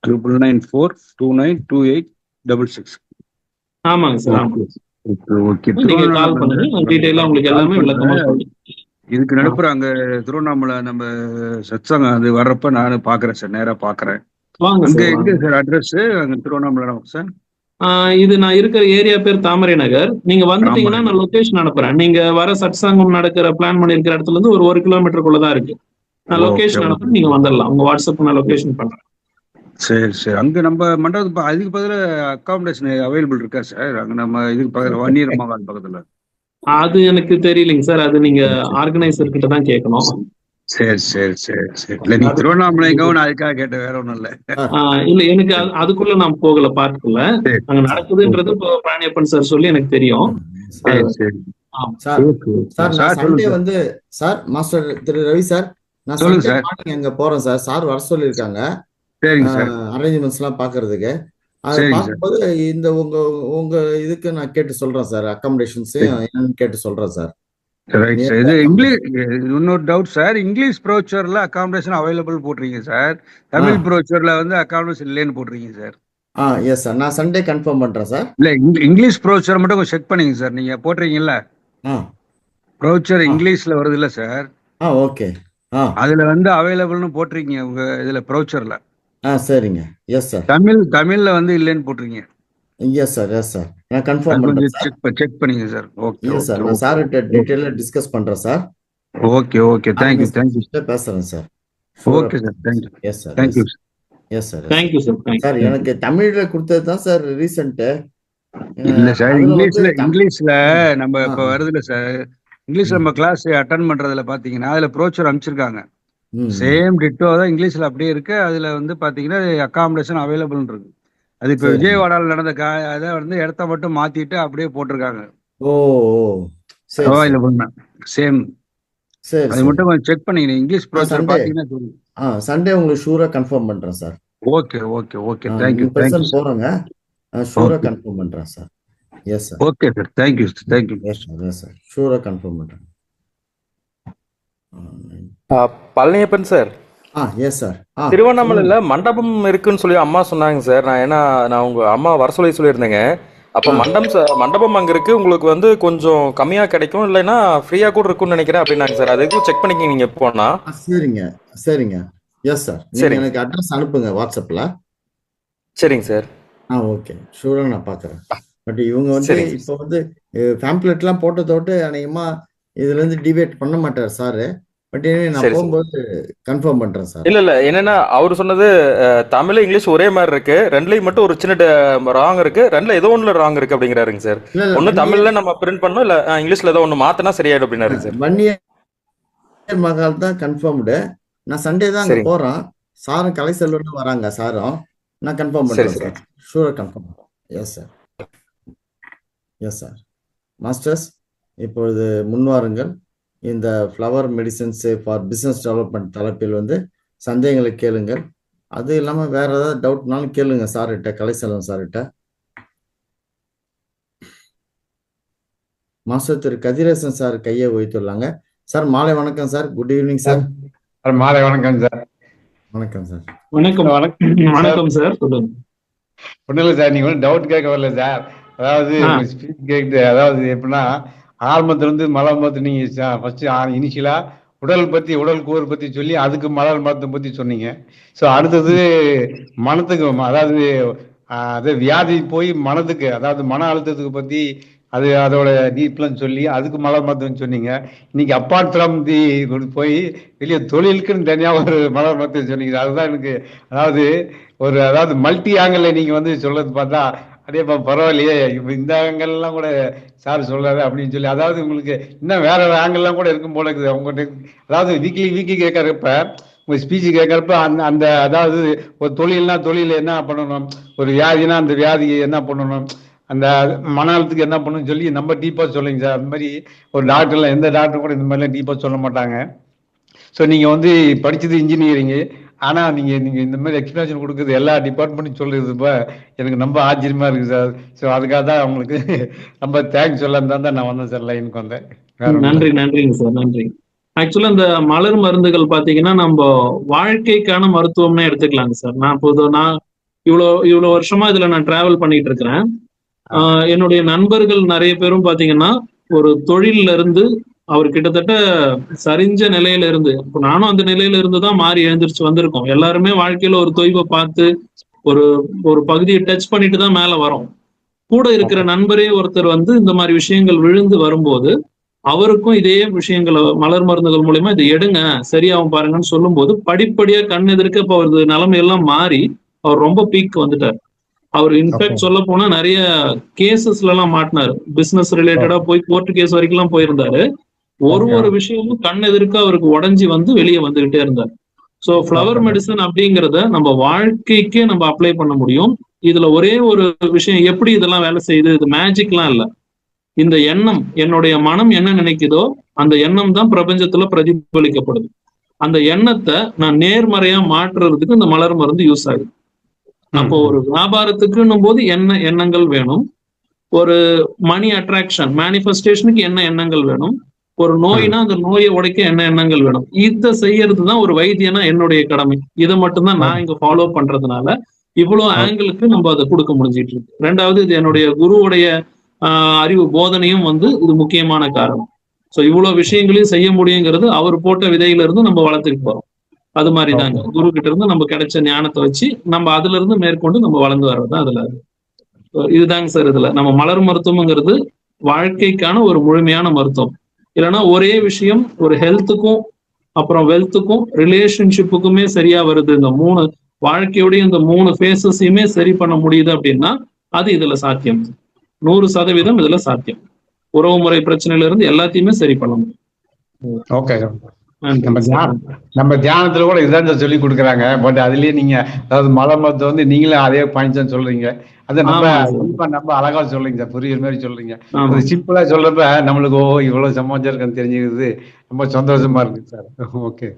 999-429-2866. ஆமாங்க சார். ஆமாங்க. ஓகே. நீங்க கால் பண்ணுங்க, டீடைலா உங்களுக்கு எல்லாமே விளக்கமா சொல்றேன். இதுக்கு நடுப்புற அங்க திருவண்ணாமலை நம்ம சத்சங்கம் அது வர்றப்ப நான் பாக்குறேன் சார், நேரா பாக்குறேன். வாங்க அங்க சார். எங்க சார் அட்ரஸ்? அங்க திருவண்ணாமலை நமக்கு சார். இது நான் இருக்கிற ஏரியா பேர் தாமரை நகர். நீங்க வந்துட்டீங்கன்னா நான் லொகேஷன் அனுப்புறேன். நீங்க வர சத்சங்கம் நடக்கிற பிளான் பண்ணிருக்கிற இடத்துல இருந்து ஒரு 1 கிலோமீட்டருக்குள்ளதான் இருக்கு. நான் லொகேஷன் அனுப்புறேன், நீங்க வந்துடலாம். உங்க வாட்ஸ்அப் நான் லொகேஷன் பண்றேன். சரி சரி. அங்க நம்ம மண்டபத்துக்கு அதுக்கு பதிலா அகாமடேஷன் அவைலபிள் இருக்கா சார்? அங்க நம்ம இதுக்கு பக்கத்துல வன்னியர் மகால் பக்கத்துல. அது எனக்கு தெரியலைங்க சார். அது நீங்க ஆர்கனைசர் கிட்ட தான் கேட்கணும். சரி சரி சரி சரி. இல்ல நீ திருவண்ணாமலைங்கவும் நான் அதுக்காக கேட்டேன், வேற ஒண்ணும் இல்ல. இல்ல எனக்கு அதுக்குள்ள நான் போகல, பார்க்கல. அங்க நடக்குதுன்றது பிராணியப்பன் சார் சொல்லி எனக்கு தெரியும். சண்டே வந்து சார் மாஸ்டர் திரு ரவி சார், நான் சொல்லுங்க சண்டே சார். மார்னிங் அங்க போறேன் சார். சார் வர சொல்லியிருக்காங்க சரிங்க சார். அரேஞ்ச்மெண்ட்ஸ் எல்லாம் பாக்குறதுக்கு. அதை சரிங்க சார். பார்க்கும்போது இந்த உங்க உங்க இதுக்கு நான் கேட்டு சொல்றேன் சார். அகாமடேஷன்ஸையும் என்னன்னு கேட்டு சொல்றேன் சார். Right sir. இது இங்கிலீஷ் இன்னொரு டவுட் சார். இங்கிலீஷ் ப்ரோச்சர்ல அகாமடேஷன் அவைலபிள் போட்டிருக்கீங்க சார். தமிழ் ப்ரோச்சர்ல வந்து அகாமடேஷன் இல்லைன்னு போட்டிருக்கீங்க சார். எஸ் சார், நான் சண்டே கன்ஃபார்ம் பண்றேன் சார். இல்ல இங்கிலீஷ் ப்ரோச்சர் மட்டும் கொஞ்சம் செக் பண்ணீங்க சார். நீங்க போட்டிருக்கீங்கல்ல ப்ரோச்சர் இங்கிலீஷ்ல வருது இல்ல சார்? ஓகே. அதுல வந்து அவைலபிள்னு போட்டிருக்கீங்க உங்க இதுல ப்ரோச்சர்ல. சரிங்க. Yes sir. தமிழ்ல வந்து இல்லைன்னு போட்டிருக்கீங்க. Yes sir. எஸ் சார், நான் கன்ஃபார்ம் பண்றேன் சார். செக் பண்ணீங்க சார். ஓகே எஸ் சார், நான் சார் கிட்ட டீடைலா டிஸ்கஸ் பண்றேன் sir. Okay okay. Thank you பேசுறேன் sir. Okay sir. Thank you. Yes sir. Thank you. Yes sir. Thank you sir. Sir எனக்கு தமிழ்ல கொடுத்தது தான் சார் ரீசன்ட். இல்ல சார், இங்கிலீஷ்ல நம்ம இப்ப வருதுல சார், இங்கிலீஷ்ல நம்ம கிளாஸ் அட்டெண்ட் பண்றதுல பாத்தீங்கன்னா அதுல ப்ரோச்சர் அனுப்பிச்சிருக்காங்க. சேம் டிட்டோ தான் இங்கிலீஷ்ல அப்படியே இருக்கு. அதுல வந்து பாத்தீங்கன்னா அகாமடேஷன் அவைலபிள் இருக்கு. அது இப்ப விஜயவாடால நடந்த அதை வந்து இடத்த மட்டும் மாத்திட்டு அப்படியே போட்டிருக்காங்க. சேம். சரி, அது மட்டும் கொஞ்சம் செக் பண்ணீங்க. இங்கிலீஷ் ப்ரோச்சர் பாத்தீங்கன்னா சண்டே உங்களுக்கு ஷூரா கன்ஃபார்ம் பண்றேன் sir. Okay okay okay. Thank you. போறேங்க, ஷூரா கன்ஃபார்ம் பண்றேன் sir. Yes sir. Okay sir. Thank you. Thank you. Yes sir. ஷூரா கன்ஃபார்ம் பண்றேன். பழனியப்பன் சார். Yes sir. திருவண்ணாமலையில மண்டபம் இருக்குன்னு சொல்லி அம்மா சொன்னாங்க சார். நான் உங்க அம்மா வர சொல்லியிருந்தேங்க. அப்ப மண்டபம் அங்க இருக்கு, உங்களுக்கு வந்து கொஞ்சம் கம்மியா கிடைக்கும், இல்லைன்னா ஃப்ரீயா கூட இருக்கும்னு நினைக்கிறேன் அப்படின்னாங்க சார். அதுக்கு செக் பண்ணிக்க நீங்க போனா. சரிங்க சரிங்க. எஸ் சார், நீங்க எனக்கு அட்ரஸ் அனுப்புங்க வாட்ஸ்அப்ல. சரிங்க சார். ஓகே, ஷூரா நான் பாக்குறேன். பட் இவங்க வந்து இப்போ வந்து பேம்ப்ளெட் எல்லாம் போட்டதோட்டு அநேகமா இதுல இருந்து டிபேட் பண்ண மாட்டார் சாரு. பட் நான் போகும்போது கன்ஃபார்ம் பண்றேன் சார். இல்ல என்னன்னா அவர் சொன்னது தமிழ் இங்கிலீஷ் ஒரே மாதிரி இருக்கு, ரெண்டுலயும் மட்டும் ஒரு சின்ன ராங் இருக்கு, ரெண்டுல ஏதோ ஒண்ணுல ராங் இருக்கு அப்படிங்கிறாருங்க சார். ஒண்ணு தமிழ்ல நம்ம பிரிண்ட் பண்ணோம், இல்ல இங்கிலீஷ்ல ஏதோ ஒண்ணு மாத்தினா சரியாயிடும் அப்படின்னாரு சார். வன்னியர் மகால் தான் கன்ஃபார்ம்டு. நான் சண்டே தான் அங்க போறேன். சாரும் கலை செல்வன் வராங்க சாரும். நான் கன்ஃபார்ம் பண்றேன் சார். ஷூரா confirm. Yes sir. Yes sir. Masters, இப்பொழுது முன்வாருங்கள். இந்த flower medicines for business development தலைப்பில் வந்து சந்தேகங்களை கேளுங்கள். அது இல்லாமல் வேற ஏதாவது டவுட்னாலும் கேளுங்க சார்கிட்ட, கலைசெல்வன் சார்கிட்ட. மாஸ்டர் திரு கதிரேசன் சார் கையை உயர்த்துள்ளாங்க. சார் மாலை வணக்கம் சார். Good evening sir. மாலை வணக்கம் சார். வணக்கம் சார். வணக்கம். வணக்கம் வணக்கம் சார், சொல்லுங்க. ஒன்றும் இல்லை சார், நீங்க ஒன்றும் டவுட் கேட்க வரல சார். அதாவது உங்க ஸ்பீச் கேட்டு, அதாவது எப்படின்னா ஆரம்பத்துல இருந்து மலர் மருத்துவம் நீங்க ஃபர்ஸ்ட் இனிஷியலா உடல் கூறு பத்தி சொல்லி அதுக்கு மலர் மருத்துவம் பத்தி சொன்னீங்க. ஸோ அடுத்தது மனத்துக்கு, அதாவது அது வியாதி போய் மனத்துக்கு, அதாவது மன அழுத்தத்துக்கு பத்தி அதோட டீப்லாம் சொல்லி அதுக்கு மலர் மருத்துவம் சொன்னீங்க. இன்னைக்கு அப்பார்ட் ஃப்ரம் தி போய் வெளியே தொழிலுக்குன்னு தனியா ஒரு மலர் மருத்துவம் சொன்னீங்க. அதுதான் எனக்கு, அதாவது மல்டி ஆங்கிள் நீங்க சொல்றது பார்த்தா அதே பரவாயில்லையே, இப்ப இந்த ஆங்கிள்லாம் கூட சார் சொல்றாரு அப்படின்னு சொல்லி, அதாவது உங்களுக்கு இன்னும் வேற ஆங்கிள்லாம் கூட இருக்கும் போல இருக்குது. அவங்க அதாவது வீக்லி கேட்கறப்ப, உங்க ஸ்பீச் கேட்கறப்ப அந்த அதாவது ஒரு தொழில் என்ன பண்ணணும், ஒரு வியாதினா அந்த வியாதிக்கு என்ன பண்ணணும், அந்த மன அழுத்துக்கு என்ன பண்ணணும்னு சொல்லி நம்ம டீப்பா சொல்லுங்க சார். அந்த மாதிரி ஒரு டாக்டர்லாம், எந்த டாக்டர் கூட இந்த மாதிரிலாம் டீப்பா சொல்ல மாட்டாங்க. ஸோ நீங்க படிச்சது இன்ஜினியரிங், ஆனா நீங்க இந்த மாதிரி எக்ஸ்பிளேஷன் கொடுக்குறது எல்லா டிபார்ட்மெண்ட்டும் சொல்றது எனக்கு ரொம்ப ஆச்சரியமா இருக்கு சார். ஸோ அதுக்காக தான் உங்களுக்கு ரொம்ப தேங்க்ஸ் சொல்லலாம் தான் நான் வந்தேன் சார், லைனுக்கு வந்தேன். நன்றிங்க சார், நன்றி. ஆக்சுவலா இந்த மலர் மருந்துகள் பாத்தீங்கன்னா நம்ம வாழ்க்கைக்கான மருத்துவம்னே எடுத்துக்கலாங்க சார். நான் இவ்வளவு வருஷமா இதுல நான் டிராவல் பண்ணிட்டு இருக்கிறேன். என்னுடைய நண்பர்கள் நிறைய பேரும் பாத்தீங்கன்னா ஒரு தொழில்ல இருந்து அவர் கிட்டத்தட்ட சரிஞ்ச நிலையில இருந்து, இப்போ நானும் அந்த நிலையில இருந்துதான் மாறி எழுந்திரிச்சு வந்திருக்கோம். எல்லாருமே வாழ்க்கையில ஒரு தொய்வை பார்த்து ஒரு பகுதியை டச் பண்ணிட்டு தான் மேல வரோம். கூட இருக்கிற நண்பரே ஒருத்தர் இந்த மாதிரி விஷயங்கள் விழுந்து வரும்போது அவருக்கும் இதே விஷயங்களை மலர் மருந்துகள் மூலியமா இதை எடுங்க சரியாகும் பாருங்கன்னு சொல்லும் போது படிப்படியா கண் எதிர்க்க இப்போ அவரது நிலைமையெல்லாம் மாறி அவர் ரொம்ப பீக் வந்துட்டார். அவர் இன்ஃபேக்ட் சொல்ல போனா நிறைய கேசஸ்ல எல்லாம் மாட்டினாரு. பிசினஸ் ரிலேட்டடா போய் கோர்ட் கேஸ் வரைக்கும் எல்லாம் போயிருந்தாரு. ஒரு விஷயமும் கண் எதிர்க்க அவருக்கு உடஞ்சி வெளியே வந்துகிட்டே இருந்தார். சோ ஃப்ளவர் மெடிசன் அப்படிங்கிறத நம்ம வாழ்க்கைக்கே நம்ம அப்ளை பண்ண முடியும். இதுல ஒரே ஒரு விஷயம், எப்படி இதெல்லாம் வேலை செய்யுது, இது மேஜிக்லாம் இல்ல. இந்த எண்ணம், என்னுடைய மனம் என்ன நினைக்குதோ அந்த எண்ணம் தான் பிரபஞ்சத்துல பிரதிபலிக்கப்படுது. அந்த எண்ணத்தை நான் நேர்மறையா மாற்றுறதுக்கு இந்த மலர் மருந்து யூஸ் ஆகுது. அப்போ ஒரு வியாபாரத்துக்குன்னும் போது என்ன எண்ணங்கள் வேணும், ஒரு மணி அட்ராக்ஷன் மேனிஃபெஸ்டேஷனுக்கு என்ன எண்ணங்கள் வேணும், ஒரு நோய்னா அந்த நோயை உடைக்க என்ன எண்ணங்கள் வேணும், இதை செய்யறதுதான் ஒரு வைத்தியனா என்னுடைய கடமை. இதை மட்டும்தான் நான் இங்க ஃபாலோ பண்றதுனால இவ்வளவு ஆங்கிளுக்கு நம்ம அதை கொடுக்க முடிஞ்சிட்டு இருக்கு. ரெண்டாவது, இது என்னுடைய குருவுடைய அறிவு போதனையும் இது முக்கியமான காரணம். சோ இவ்வளவு விஷயங்களையும் செய்ய முடியுங்கிறது அவர் போட்ட விதையில இருந்து நம்ம வளர்த்துட்டு போறோம். அது மாதிரிதாங்க குரு கிட்ட இருந்து நம்ம கிடைச்ச ஞானத்தை வச்சு நம்ம அதுல இருந்து மேற்கொண்டு நம்ம வளர்ந்து வர்றதுதான் அதுல. இதுதாங்க சார் இதுல நம்ம மலர் மருத்துவம்ங்கிறது வாழ்க்கைக்கான ஒரு முழுமையான மருத்துவம். இல்லைன்னா ஒரே விஷயம் ஒரு ஹெல்த்துக்கும் அப்புறம் வெல்த்துக்கும் ரிலேஷன்ஷிப்புக்குமே சரியா வருது, இந்த வாழ்க்கையோடைய இந்த 3 ஃபேஸஸையுமே சரி பண்ண முடியுது அப்படின்னா அது இதுல சாத்தியம். 100% இதுல சாத்தியம். உறவு முறை பிரச்சனையில இருந்து எல்லாத்தையுமே சரி பண்ண முடியும். ஓகே, நம்ம தியானத்துல கூட இதான் சொல்லி கொடுக்குறாங்க. பட் அதுலயே நீங்க, அதாவது மலர் மருத்துவம் நீங்களே அதே பாயிண்ட் தான் சொல்றீங்க. அது நம்ம அழகா சொல்றீங்க சார், புரியுற மாதிரி சொல்றீங்க. சிம்பிளா சொல்றப்ப நம்மளுக்கு இவ்வளவு சமாச்சாரம் இருக்குன்னு தெரிஞ்சுக்கிறது ரொம்ப சந்தோஷமா இருக்கு சார். Okay,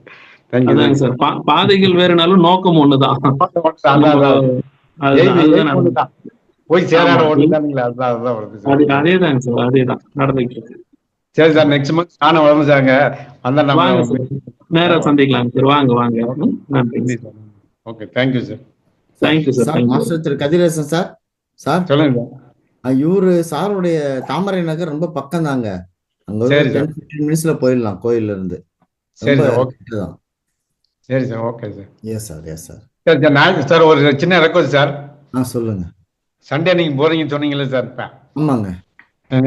thank you sir. பாதைகள் வேறுனாலும் நோக்கம் ஒண்ணுதான், போய் சேராத ஓட்டுங்களா, அதுதான் அதேதாங்க சார், அதேதான் நடந்துட்டு இருக்கு. சரி சார், நெக்ஸ்ட் மந்த் காண வரணும் சார்ங்க, வந்தா நேரா சந்திக்கலாம் சார். வாங்க. நன்றி. Okay, thank you sir. Thank you sir. Master Thiru Kathiresan sir. Sir சொல்லுங்க. இவரு சாருடைய தாமரை நகர் ரொம்ப பக்கம் தாங்க. அங்க 10-15 மினிட்ஸ்ல போயிடலாம் கோயில்ல இருந்து. சரி சார், ஓகே தான். சரி sir, okay sir. Yes sir, yes sir. சரி சார், சார் ஒரு சின்ன ரெக்வஸ்ட் சார். சொல்லுங்க. சண்டே நீங்க போறீங்கன்னு சொன்னீங்களே சார், ஆமாங்க.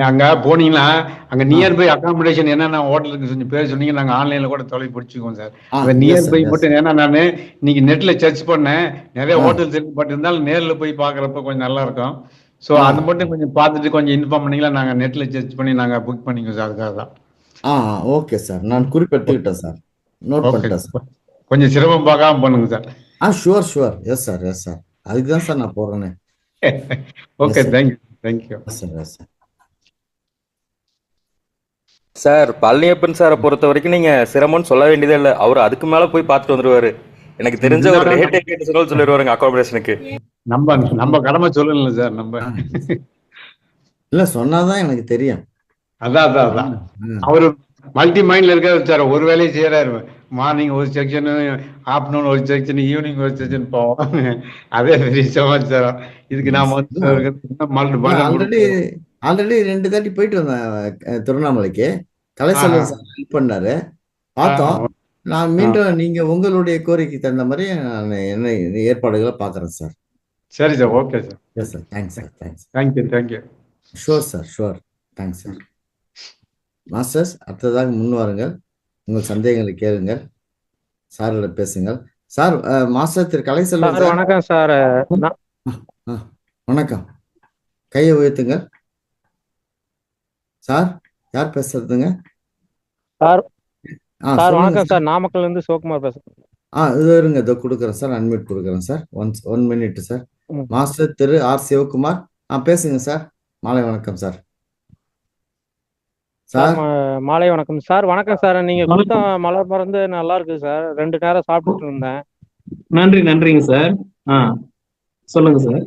அங்க போனீங்கன்னா அங்க நியர்பை அகாமடேஷன் என்னென்ன ஹோட்டலுக்கு கொஞ்சம் பேர் சொன்னீங்க, நாங்க ஆன்லைன்ல கூட தொலை பிடிச்சிக்குவோம் சார். அந்த நியர்பை மட்டும், ஏன்னா நான் இன்னைக்கு நெட்ல சர்ச் பண்ணேன், நிறைய ஹோட்டல்ஸ் இருக்கு, பட் இருந்தாலும் நேர்ல போய் பாக்குறப்ப கொஞ்சம் நல்லா இருக்கும். சோ அது மட்டும் கொஞ்சம் பார்த்துட்டு கொஞ்சம் இன்ஃபார்ம் பண்ணீங்களா, நாங்க நெட்ல சர்ச் பண்ணி நாங்க புக் பண்ணிக்குவோம் சார். அதுக்காக தான். ஓகே சார், நான் குறிப்பிட்டுக்கிட்டேன் சார், நோட் பண்ணிட்டேன் சார். கொஞ்சம் சிரமம் பார்க்காம பண்ணுங்க sir. Sure. Yes sir, yes sir. அதுக்கு தான் சார் நான் போறேனே. Okay, thank you sir. Sir, Palaniappan சாரை பொறுத்த வரைக்கும் நீங்க சிரமம்னு சொல்ல வேண்டியதே இல்லை. அவர் அதுக்கு மேல போய் பார்த்துட்டு வந்துருவாரு. எனக்கு தெரிஞ்ச ஒரு ரேட்டே கேட்டு சொல்லிடுவாருங்க அகாமடேஷனுக்கு. நம்ம கடமை சொல்லல சார், நம்ம இல்ல சொன்னாதான் எனக்கு தெரியும். அதான் அவரு மல்டி மைண்ட்ல இருக்காரு சார், ஒரு வேலையை செய்யறாரு. மார்னிங் ஒரு செக்ஷனு, ஆஃப்டர்நூன் ஒரு செக்ஷன், ஈவினிங் ஒரு செக்ஷன் போவோம். அதே பெரிய சமாச்சாரம். இதுக்கு நாம வந்து பணம் ஆல்ரெடி கொடுப்போம். ஆல்ரெடி 2 தாட்டி போயிட்டு வந்தேன் திருவண்ணாமலைக்கு. கலைச்செல்வன் சார் ஹெல்ப் பண்ணாரு, பார்த்தோம். நான் மீண்டும் நீங்க உங்களுடைய கோரிக்கைக்கு தகுந்த மாதிரி நான் என்ன ஏற்பாடுகளை பார்க்குறேன் சார். சரி sir, okay sir. Yes sir, thanks sir, thanks. Thank you. Sure sir, sure. Thanks sir. Masters, அடுத்ததாக முன் வாருங்கள், உங்கள் சந்தேகங்களை கேளுங்கள், சாரிடம் பேசுங்கள். சார், மாஸ்டர் திரு கலைச்செல்வன் சார் சார். வணக்கம் சார். வணக்கம். கையை உயர்த்துங்கள் சார். யார் பேசுறதுங்க? சார் சார் சொல்லுங்க வணக்கம் சார். சார். நாமக்கல்ல இருந்து சிவகுமார் பேசுறேன். இது இருங்க, இதோ கொடுக்குறேன் சார், அன்மியூட் கொடுக்குறேன் sir. One minute sir. Master Thiru R Sivakumar, பேசுங்க சார். மாலை வணக்கம் சார். சார் சார் மாலை வணக்கம் சார். வணக்கம் சார். நீங்க கொடுத்த மலர் மருந்து நல்லா இருக்கு சார். 2 நேரம் சாப்பிட்டுட்டு இருந்தேன். நன்றிங்க சார். சொல்லுங்க சார்.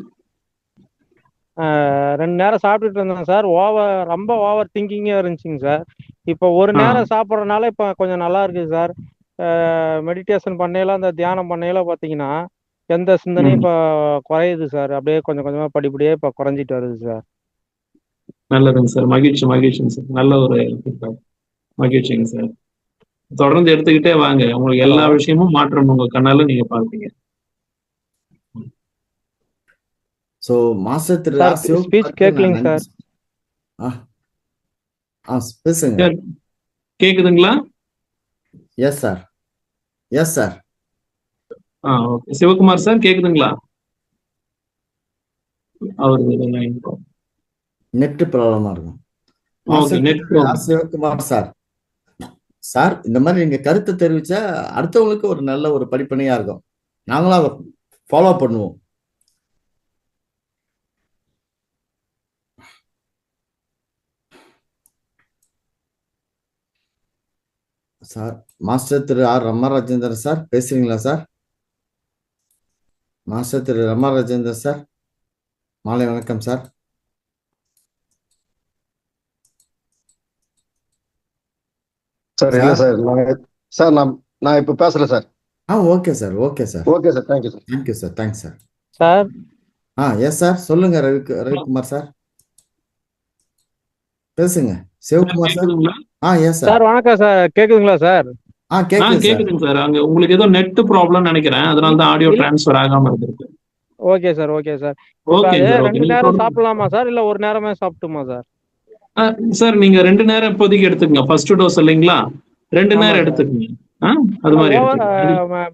2 நேரம் சாப்பிட்டுட்டு இருந்தேன் சார். ரொம்ப ஓவர் திங்கிங்கா இருந்துச்சுங்க சார். இப்போ ஒரு நேரம் சாப்பிட்றதுனால இப்போ கொஞ்சம் நல்லா இருக்கு சார். மெடிடேஷன் பண்ணையில, அந்த தியானம் பண்ணையில பார்த்தீங்கன்னா எந்த சிந்தனையும் இப்போ குறையுது சார். அப்படியே கொஞ்சம் கொஞ்சமா படிப்படியே இப்போ குறைஞ்சிட்டு வருது சார். நல்லதுங்க சார். மகிழ்ச்சிங்க சார். நல்ல ஒரு மகிழ்ச்சிங்க சார். தொடர்ந்து எடுத்துக்கிட்டே வாங்க. உங்களுக்கு எல்லா விஷயமும் மாற்றம் உங்க கண்ணால நீங்க பார்ப்பீங்க. So master Thiru sir R Sivakumar speech கேட்கலிங்க சார். பேசுங்க. கேக்குதுங்களா? Yes sir, yes sir. Okay. Sivakumar sir கேக்குதுங்களா? அவர் நெட் ப்ராப்ளமா இருக்கும். Okay, net problem. Sivakumar sir, sir இந்த மாதிரி நீங்க கருத்தை தெரிவிச்சா அடுத்தவங்களுக்கு ஒரு நல்ல ஒரு படிப்பனையா இருக்கும். நாங்களும் அதை ஃபாலோ பண்ணுவோம். Sir, master Thiru R ரமராஜேந்திரன் sir பேசுறீங்களா சார்? மாஸ்டர் திரு ரமராஜேந்திரன் சார், மாலை வணக்கம் சார். சார் இல்ல சார், நான் இப்ப பேசல sir. Okay sir, okay sir, okay sir. Thank you sir. Thank you sir, thanks sir. Sir yes sir, சொல்லுங்க ரவிக்குமார் சார், பேசுங்க. Sivakumar sir. Yes sir. Sir வணக்கம் சார். கேக்குதுங்களா சார்? கேக்குதுங்க சார். அங்க உங்களுக்கு ஏதோ நெட் ப்ராப்ளம் நினைக்கிறேன், அதனால தான் ஆடியோ டிரான்ஸ்ஃபர் ஆகாம இருக்கு. Okay sir, okay sir. Okay sir. 2 நேரம் சாப்பிடலாமா சார், இல்ல ஒரு நேரமே சாப்பிட்டுமா சார்? சார் நீங்க 2 நேரம் இப்போதைக்கு எடுத்துக்கங்க. ஃபர்ஸ்ட் டோஸ் இல்லைங்களா, 2 நேரம் எடுத்துக்கங்க. அது மாதிரி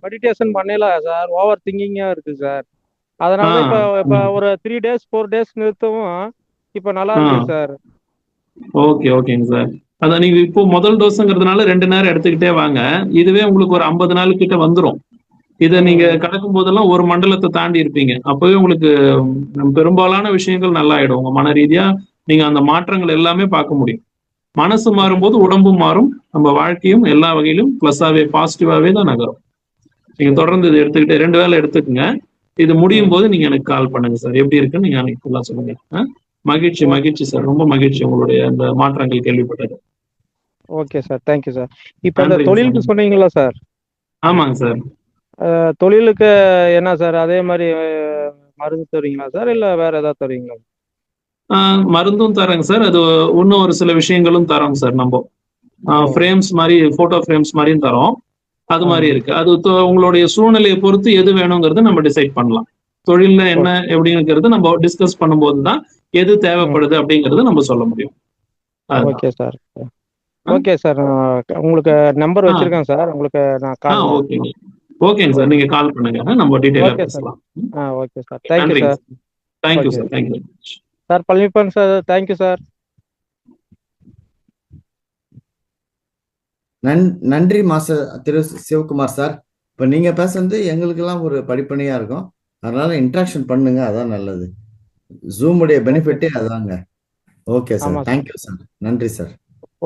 மெடிடேஷன் பண்ணல சார். ஓவர் திங்கிங்கா இருக்கு சார். அதனால இப்ப ஒரு 3 days 4 days நிறுத்தவும் இப்ப நல்லா இருக்கு சார். ஓகேங்க சார். அதான் நீங்க இப்போ முதல் டோஸ்ங்கிறதுனால 2 நேரம் எடுத்துக்கிட்டே வாங்க. இதுவே உங்களுக்கு ஒரு 50 நாள் கிட்ட வந்துரும். இதை நீங்க கடக்கும் போதெல்லாம் ஒரு மண்டலத்தை தாண்டி இருப்பீங்க. அப்பவே உங்களுக்கு பெரும்பாலான விஷயங்கள் நல்லா ஆயிடும். உங்க மன ரீதியா நீங்க அந்த மாற்றங்கள் எல்லாமே பார்க்க முடியும். மனசு மாறும்போது உடம்பும் மாறும், நம்ம வாழ்க்கையும் எல்லா வகையிலும் பிளஸ்ஸாவே பாசிட்டிவாவே தான் நகரும். நீங்க தொடர்ந்து இதை எடுத்துக்கிட்டே 2 வேளை எடுத்துக்கங்க. இது முடியும் போது நீங்க எனக்கு கால் பண்ணுங்க சார். எப்படி இருக்குன்னு நீங்க எனக்கு ஃபுல்லா சொல்லுங்க. மகிழ்ச்சி சார். ரொம்ப மகிழ்ச்சி உங்களுடைய அந்த மாற்றங்கள் கேள்விப்பட்டது. Okay sir, thank you sir. இப்ப இந்த தொழிலுக்கு சொன்னீங்களா சார்? ஆமாங்க சார். தொழிலுக்கு என்ன சார், அதே மாதிரி மருந்து தருவீங்களா சார், இல்ல வேற ஏதாவது தருவீங்களா? மருந்தும் தரேங்க சார். அது இன்னும் ஒரு சில விஷயங்களும் தரோங்க சார். நம்ம ஃப்ரேம்ஸ் மாதிரி, போட்டோ ஃப்ரேம்ஸ் மாதிரியும் தரோம். அது மாதிரி இருக்கு. அது உங்களுடைய சூழ்நிலையை பொறுத்து எது வேணுங்கிறது நம்ம டிசைட் பண்ணலாம். தொழில்ல என்ன எப்படிங்கிறது நம்ம டிஸ்கஸ் பண்ணும்போது தான் எது தேவைப்படுது அப்படிங்கறது நம்ம சொல்ல முடியும். Okay sir, okay sir. உங்களுக்கு நம்பர் வச்சிருக்கேன் சார். உங்களுக்கு நான் கால். ஓகேங்க சார். நீங்க கால் பண்ணுங்க, நம்ம டீடைலா பேசலாம். Okay sir. Thank you sir. Thank you sir. Thank you sir. Palaniappan sir, thank you sir. நன்றி மாஸ்டர் திரு சிவகுமார் சார். இப்போ நீங்க பேசுறது எங்களுக்கெல்லாம் ஒரு படிப்பனையா இருக்கும். அதனால இன்ட்ராக்ஷன் பண்ணுங்க, அதான் நல்லது. ஜூமுடைய பெனிஃபிட்டே அதாங்க. Okay sir, thank you sir. நன்றி sir.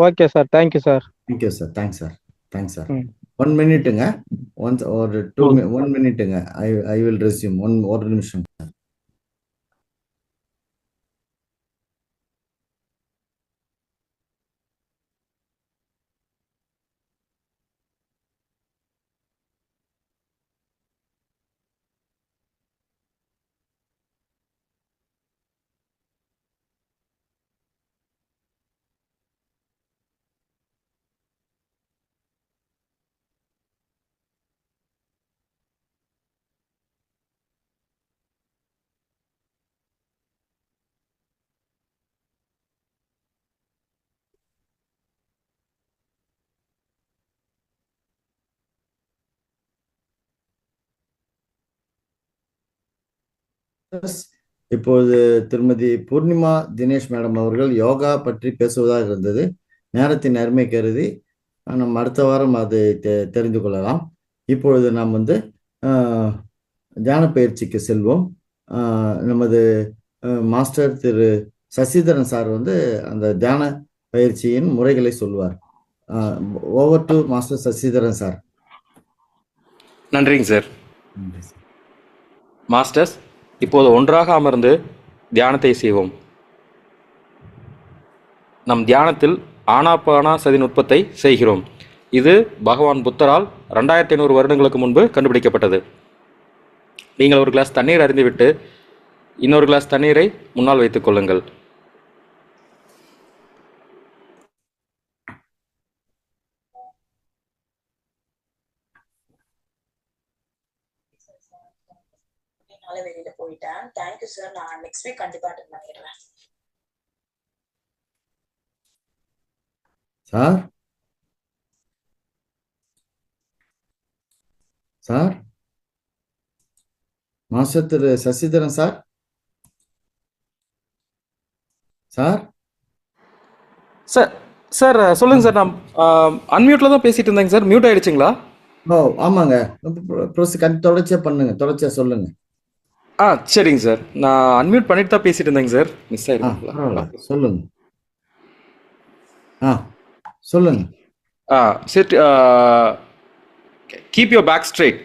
Okay sir, thank you sir. Thank you sir, thanks sir, thanks sir. 1 மினிட்டுங்க, ஒரு 1 மினிட்டுங்க. I will resume. ஒரு நிமிஷம். இப்போது திருமதி பூர்ணிமா தினேஷ் மேடம் அவர்கள் யோகா பற்றி பேசுவதாக இருந்தது. நேரத்தின் அருமை கருதி நம்ம அடுத்த வாரம் அதை தெரிந்து கொள்ளலாம். இப்பொழுது நாம் தியான பயிற்சிக்கு செல்வோம். நமது மாஸ்டர் திரு சசிதரன் சார் அந்த தியான பயிற்சியின் முறைகளை சொல்வார். Over to master Sasidharan sir. நன்றிங்க சார். மாஸ்டர்ஸ், இப்போது ஒன்றாக அமர்ந்து தியானத்தை செய்வோம். நம் தியானத்தில் ஆனாபானாசதி நுட்பத்தை செய்கிறோம். இது பகவான் புத்தரால் 2500 வருடங்களுக்கு முன்பு கண்டுபிடிக்கப்பட்டது. நீங்கள் ஒரு கிளாஸ் தண்ணீர் அருந்திவிட்டு இன்னொரு கிளாஸ் தண்ணீரை முன்னால் வைத்துக் கொள்ளுங்கள். வெளியில போயிட்டேன். Thank you sir. நான் நெக்ஸ்ட் வீக் கண்டிப்பா அட்டெண்ட் பண்ணிடுறேன். Sir sir master Thiru Sasidharan sir. Sir sir sir சொல்லுங்க சார். நான் அன்மியூட்ல தான் பேசிட்டு இருந்தேங்க சார். மியூட் ஆயிடுச்சுங்களா? ஓ ஆமாங்க. தொடர்ச்சியா பண்ணுங்க, தொடர்ச்சியா சொல்லுங்க. சரிங்க சார். நான் அன்மியூட் பண்ணிட்டு தான் பேசிட்டு இருந்தேங்க சார். மிஸ் ஆயிடுங்களா? சொல்லுங்க. சொல்லுங்க. Sit keep your back straight.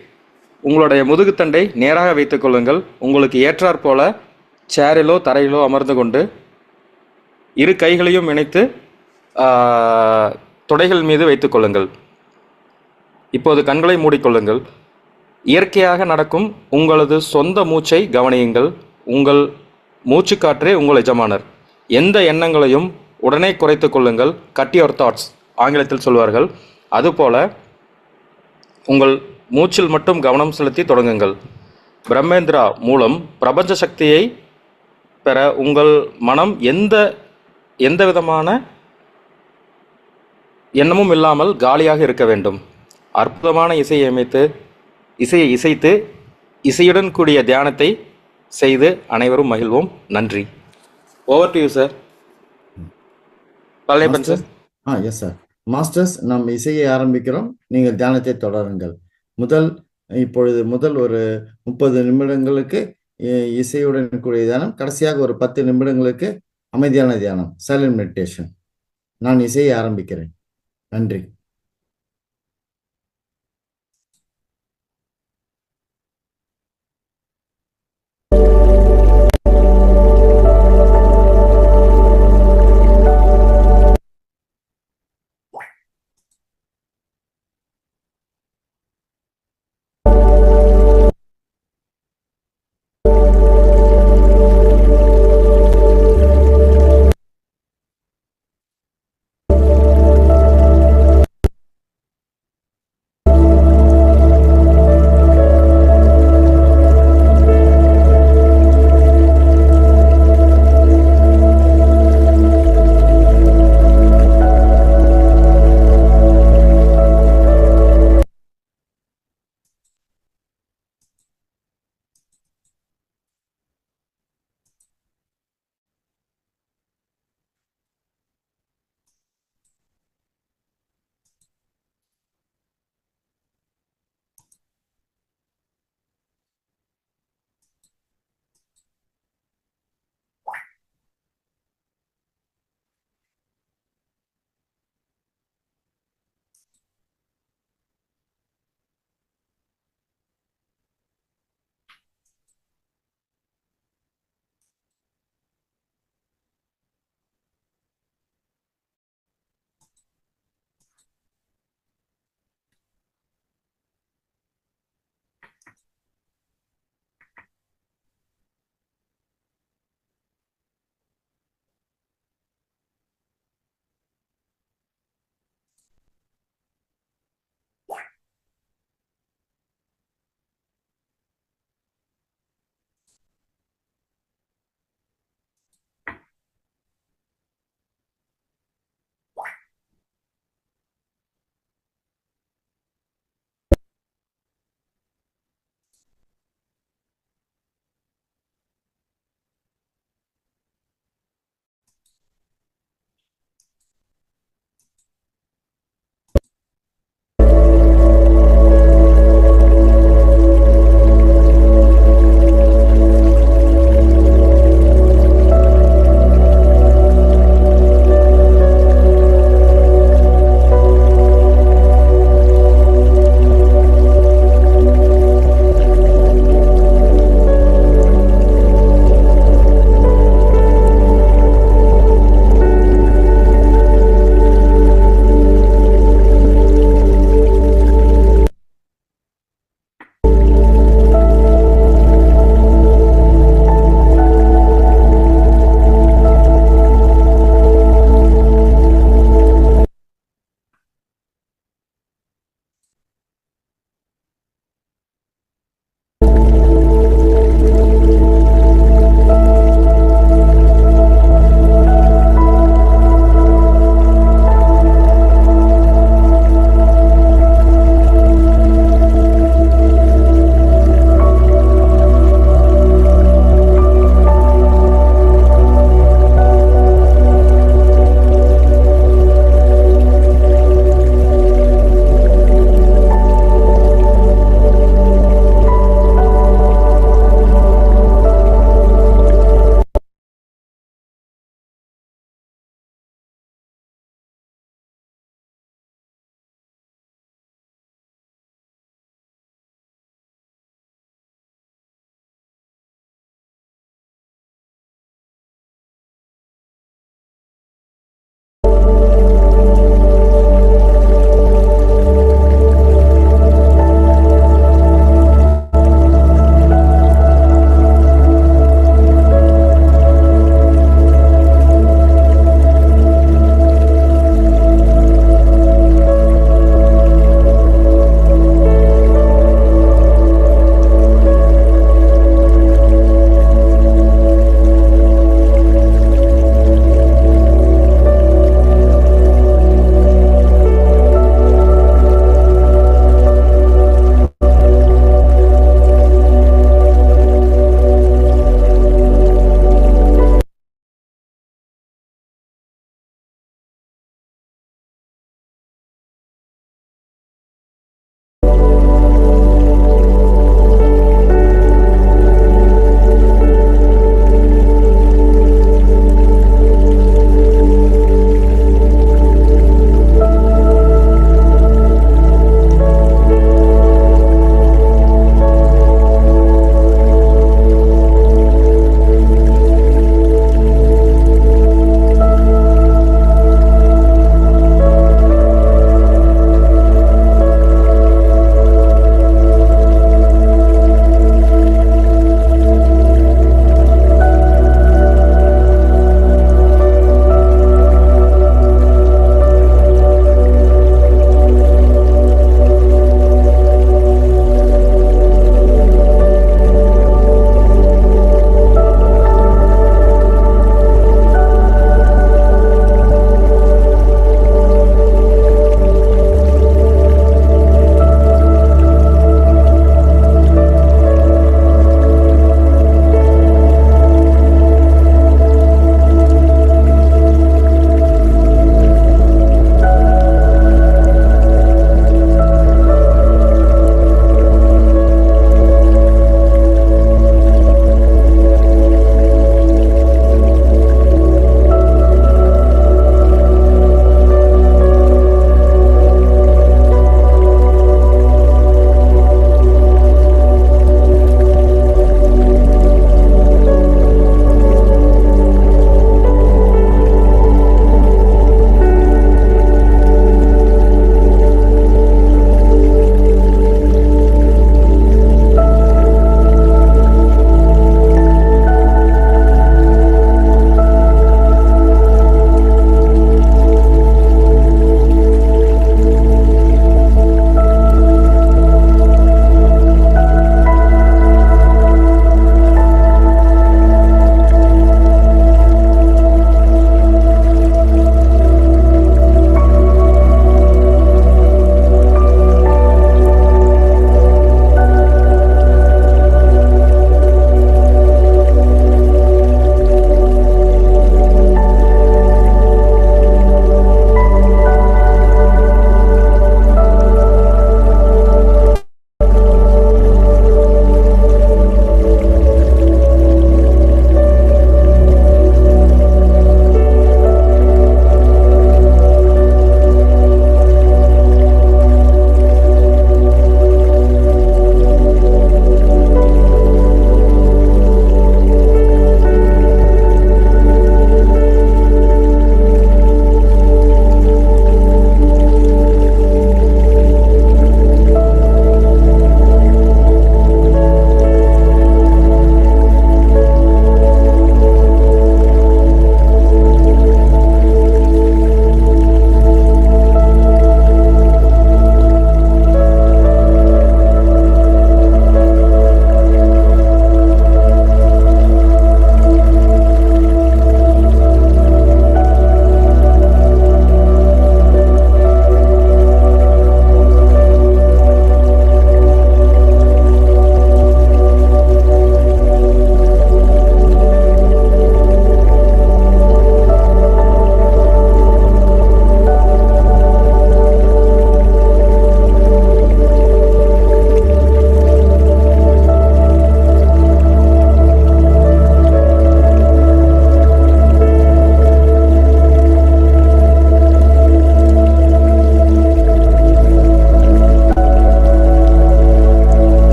உங்களுடைய முதுகுத்தண்டை நேராக வைத்துக் கொள்ளுங்கள். உங்களுக்கு ஏற்றாற் போல சேரிலோ தரையிலோ அமர்ந்து கொண்டு இரு கைகளையும் இணைத்து தொடைகள் மீது வைத்துக் கொள்ளுங்கள். இப்போது கண்களை மூடிக்கொள்ளுங்கள். இயற்கையாக நடக்கும் உங்களது சொந்த மூச்சை கவனியுங்கள். உங்கள் மூச்சுக்காற்றே உங்கள் எஜமானர். எந்த எண்ணங்களையும் உடனே குறைத்து கொள்ளுங்கள். கட் யுவர் தாட்ஸ் ஆங்கிலத்தில் சொல்வார்கள். அதுபோல உங்கள் மூச்சில் மட்டும் கவனம் செலுத்தி தொடங்குங்கள். பிரம்மேந்திரா மூலம் பிரபஞ்ச சக்தியை பெற உங்கள் மனம் எந்த விதமான எண்ணமும் இல்லாமல் காலியாக இருக்க வேண்டும். அற்புதமான இசையை இசைத்து இசையுடன் கூடிய தியானத்தை செய்து அனைவரும் மகிழ்வோம். நன்றி. Over to you sir. Palaniappan sir. Yes sir. Masters, நாம் இசையை ஆரம்பிக்கிறோம். நீங்கள் தியானத்தை தொடருங்கள். இப்பொழுது ஒரு 30 நிமிடங்களுக்கு இசையுடன் கூடிய தியானம், கடைசியாக ஒரு 10 நிமிடங்களுக்கு அமைதியான தியானம், சைலண்ட் மெடிடேஷன். நான் இசையை ஆரம்பிக்கிறேன். நன்றி.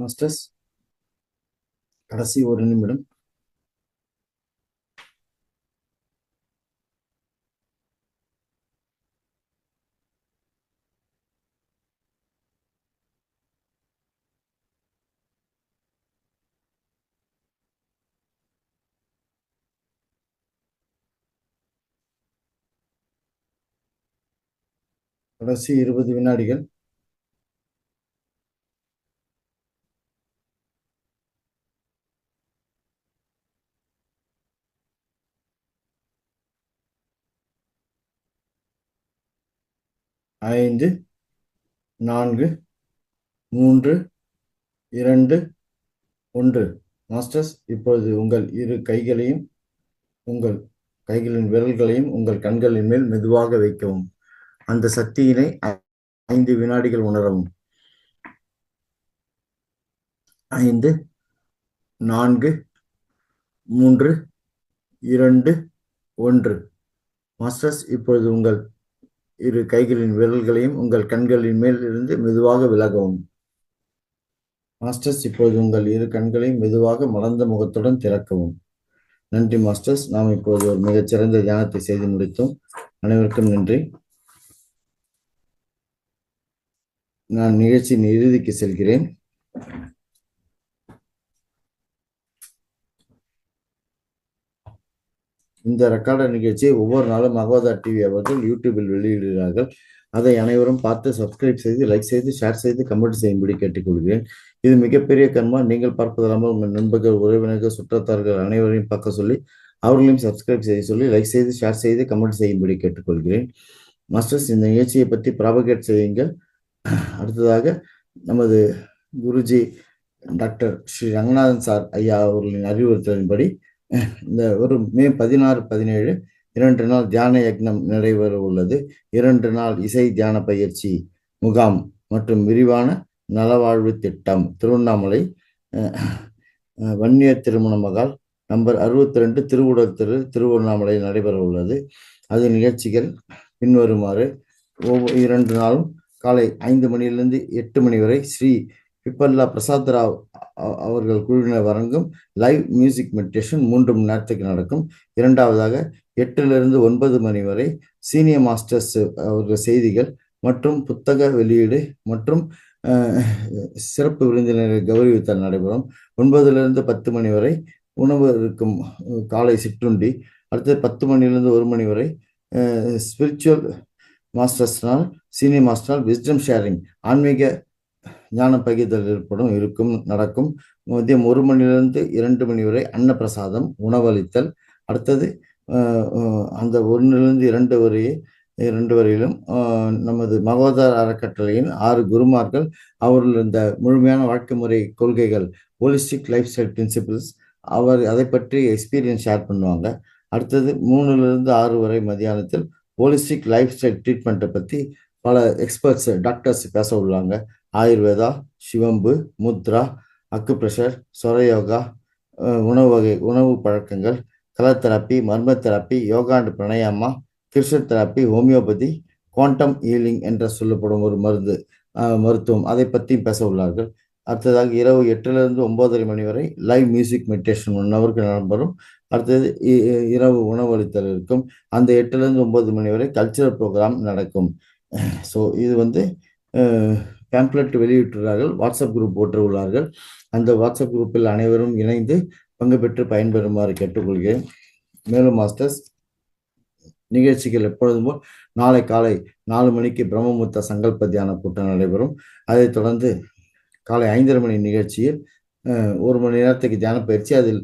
மாஸ்டர்ஸ் கடைசி ஒரு நிமிடம். கடைசி 20 வினாடிகள். ஐந்து, 4, 3, 2, 1. மாஸ்டர்ஸ் இப்பொழுது உங்கள் இரு கைகளையும் உங்கள் கைகளின் விரல்களையும் உங்கள் கண்களின் மேல் மெதுவாக வைக்கவும். அந்த சக்தியினை 5 வினாடிகள் உணரவும். 5, 4, 3, 2, 1. மாஸ்டர்ஸ் இப்பொழுது உங்கள் இரு கைகளின் விரல்களையும் உங்கள் கண்களின் மேல் இருந்து மெதுவாக விலகவும். மாஸ்டர்ஸ் இப்பொழுது உங்கள் இரு கண்களையும் மெதுவாக மலர்ந்த முகத்துடன் திறக்கவும். நன்றி மாஸ்டர்ஸ். நாம் இப்போது ஒரு மிகச்சிறந்த தியானத்தை செய்து முடித்தோம். அனைவருக்கும் நன்றி. நான் நிகழ்ச்சியின் இறுதிக்கு செல்கிறேன். இந்த ரெக்கார்டர் நிகழ்ச்சியை ஒவ்வொரு நாளும் மகோதா டிவி அவர்கள் யூடியூபில் வெளியிடுகிறார்கள். அதை அனைவரும் பார்த்து சப்ஸ்கிரைப் செய்து, லைக் செய்து, ஷேர் செய்து, கமெண்ட் செய்யும்படி கேட்டுக்கொள்கிறேன். இது மிகப்பெரிய கர்மா. நீங்கள் பார்ப்பதல்லாமல் உங்கள் நண்பர்கள், உறவினர்கள், சுற்றத்தார்கள் அனைவரையும் பார்க்க சொல்லி அவர்களையும் சப்ஸ்கிரைப் செய்ய சொல்லி, லைக் செய்து, ஷேர் செய்து, கமெண்ட் செய்யும்படி கேட்டுக்கொள்கிறேன். மாஸ்டர்ஸ் இந்த நிகழ்ச்சியை பற்றி ப்ராபகேட் செய்யுங்கள். அடுத்ததாக நமது குருஜி டாக்டர் ஸ்ரீ ரங்கநாதன் சார் ஐயா அவர்களின் அறிவுறுத்தலின்படி இந்த ஒரு மே 16, 17 2 நாள் தியான யக்னம் நடைபெற உள்ளது. 2 நாள் இசை தியான பயிற்சி முகாம் மற்றும் விரிவான நலவாழ்வு திட்டம் திருவண்ணாமலை வன்னியர் திருமண மகால் நம்பர் 62 திருவுடல் தெரு திருவண்ணாமலை நடைபெற உள்ளது. அது நிகழ்ச்சிகள் பின்வருமாறு. 2 நாளும் காலை 5 மணியிலிருந்து 8 மணி வரை ஸ்ரீ பிப்பல்லா பிரசாத் ராவ் அவர்கள் குழுவினர் வழங்கும் லைவ் மியூசிக் மெடிடேஷன் 3 மணி நேரத்துக்கு நடக்கும். இரண்டாவதாக 8லிருந்து 9 மணி வரை சீனியர் மாஸ்டர்ஸ் அவர்கள் செய்திகள் மற்றும் புத்தக வெளியீடு மற்றும் சிறப்பு விருந்தினரை கௌரவித்தல் நடைபெறும். 9லிருந்து 10 மணி வரை உணவு இருக்கும் காலை சிற்றுண்டி. அடுத்து 10 மணியிலிருந்து 1 மணி வரை ஸ்பிரிச்சுவல் மாஸ்டர்ஸ்னால் சீனியர் மாஸ்டர்னால் விஸ்டம் ஷேரிங் ஆன்மீக ஞான பகிர்தல் நடக்கும். மதியம் 1 மணிலிருந்து 2 மணி வரை அன்னப்பிரசாதம் உணவளித்தல். அடுத்தது அந்த 1லிருந்து 2 வரையிலும் நமது மகோதர் அறக்கட்டளையின் 6 குருமார்கள் அவர்கள் இந்த முழுமையான வாழ்க்கை முறை கொள்கைகள் ஹோலிஸ்டிக் லைஃப் ஸ்டைல் பிரின்சிபிள்ஸ் அதை பற்றி எக்ஸ்பீரியன்ஸ் ஷேர் பண்ணுவாங்க. அடுத்தது 3லிருந்து 6 வரை மதியானத்தில் ஹோலிஸ்டிக் லைஃப் ஸ்டைல் ட்ரீட்மெண்ட்டை பற்றி பல எக்ஸ்பர்ட்ஸ் டாக்டர்ஸ் பேச உள்ளாங்க. ஆயுர்வேதா, சிவம்பு, முத்ரா, அக்குப்ரெஷர், சொரயோகா, உணவு பழக்கங்கள், colour therapy, marma therapy, yoga and pranayama, கிருஷ்ண தெரப்பி, ஹோமியோபதி, குவாண்டம் ஹீலிங் என்று சொல்லப்படும் ஒரு மருத்துவம் அதை பற்றியும் பேச உள்ளார்கள். அடுத்ததாக இரவு 8லிருந்து 9:30 மணி வரை லைவ் மியூசிக் மெடிடேஷன் 1 ஹவருக்கு நடைபெறும். அடுத்தது இரவு உணவளித்தல் இருக்கும். அந்த 8லிருந்து 9 மணி வரை கல்ச்சுரல் ப்ரோக்ராம் நடக்கும். ஸோ இது பேம்ப்ளெட் வெளியிட்டுள்ளார்கள். வாட்ஸ்அப் குரூப் போட்டுள்ளார்கள். அந்த வாட்ஸ்அப் குரூப்பில் அனைவரும் இணைந்து பங்கு பெற்று பயன்பெறுமாறு கேட்டுக்கொள்கிறேன். மேலும் மாஸ்டர்ஸ் நிகழ்ச்சிகள் எப்பொழுதும் போல் நாளை காலை 4 மணிக்கு பிரம்மமுத்த சங்கல்ப தியான கூட்டம் நடைபெறும். அதைத் தொடர்ந்து காலை 5:30 மணி நிகழ்ச்சியில் 1 மணி நேரத்துக்கு தியான பயிற்சி. அதில்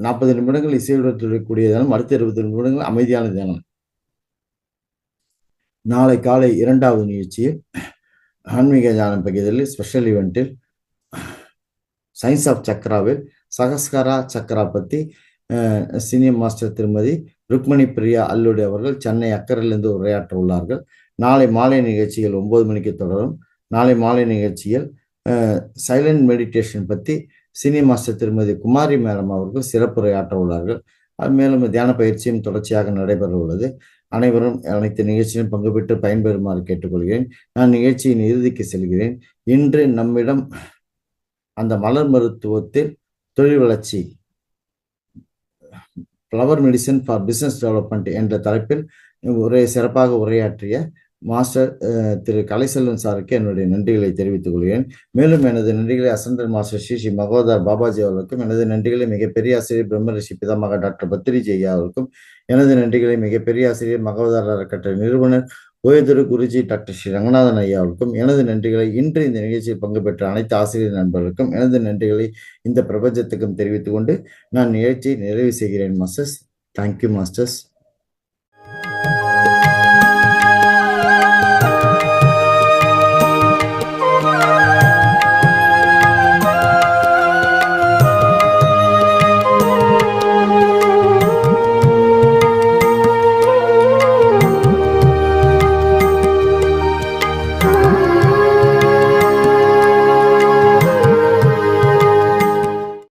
40 நிமிடங்கள் இசையுடன் கூடிய தியானம், அடுத்த 20 நிமிடங்கள் அமைதியான தியானம். நாளை காலை 2வது நிகழ்ச்சியில் ஆன்மீக தியானம் பகுதியில் ஸ்பெஷல் ஈவெண்ட்டில் சயின்ஸ் ஆஃப் சக்ராவில் சகஸ்கரா சக்ரா பற்றி சீனியர் மாஸ்டர் திருமதி ருக்மணி பிரியா அல்லுடைய அவர்கள் சென்னை அக்கறையிலிருந்து உரையாற்ற உள்ளார்கள். நாளை மாலை நிகழ்ச்சிகள் 9 மணிக்கு தொடரும். நாளை மாலை நிகழ்ச்சியில் சைலண்ட் மெடிடேஷன் பற்றி சீனியர் மாஸ்டர் திருமதி குமாரி மேடம் அவர்கள் சிறப்புரையாற்ற உள்ளார்கள். மேலும் தியான பயிற்சியும் தொடர்ச்சியாக நடைபெற உள்ளது. அனைவரும் அனைத்து நிகழ்ச்சியிலும் பங்கு பெற்று பயன்பெறுமாறு கேட்டுக்கொள்கிறேன். நான் நிகழ்ச்சியின் இறுதிக்கு செல்கிறேன். இன்று நம்மிடம் அந்த மலர் மருத்துவத்தில் தொழில் வளர்ச்சி, flower medicine for business development என்ற தலைப்பில் சிறப்பாக உரையாற்றிய மாஸ்டர் திரு கலைசெல்வன் சாருக்கு என்னுடைய நன்றிகளை தெரிவித்துக் கொள்கிறேன். மேலும் எனது நன்றிகளை அசந்தன் மாஸ்டர் ஸ்ரீ மகோதர் பாபாஜி அவர்களுக்கும், எனது நன்றிகளை மிகப்பெரிய ஆசிரியர் பிரம்மரிஷி பிதாமக டாக்டர் பத்திரிஜி ஐயா அவருக்கும், எனது நன்றிகளை மிகப்பெரிய ஆசிரியர் மகோதர் அறக்கட்டளை நிறுவனர் ஓய்திரு குருஜி டாக்டர் ஸ்ரீ ரங்கநாதன் ஐயா அவருக்கும், எனது நன்றிகளை இன்று இந்த நிகழ்ச்சியில் பங்கு பெற்ற அனைத்து ஆசிரியர் நண்பர்களுக்கும், எனது நன்றிகளை இந்த பிரபஞ்சத்துக்கும் தெரிவித்துக் கொண்டு நான் நிகழ்ச்சியை நிறைவு செய்கிறேன் மாஸ்டர்ஸ். Thank you masters.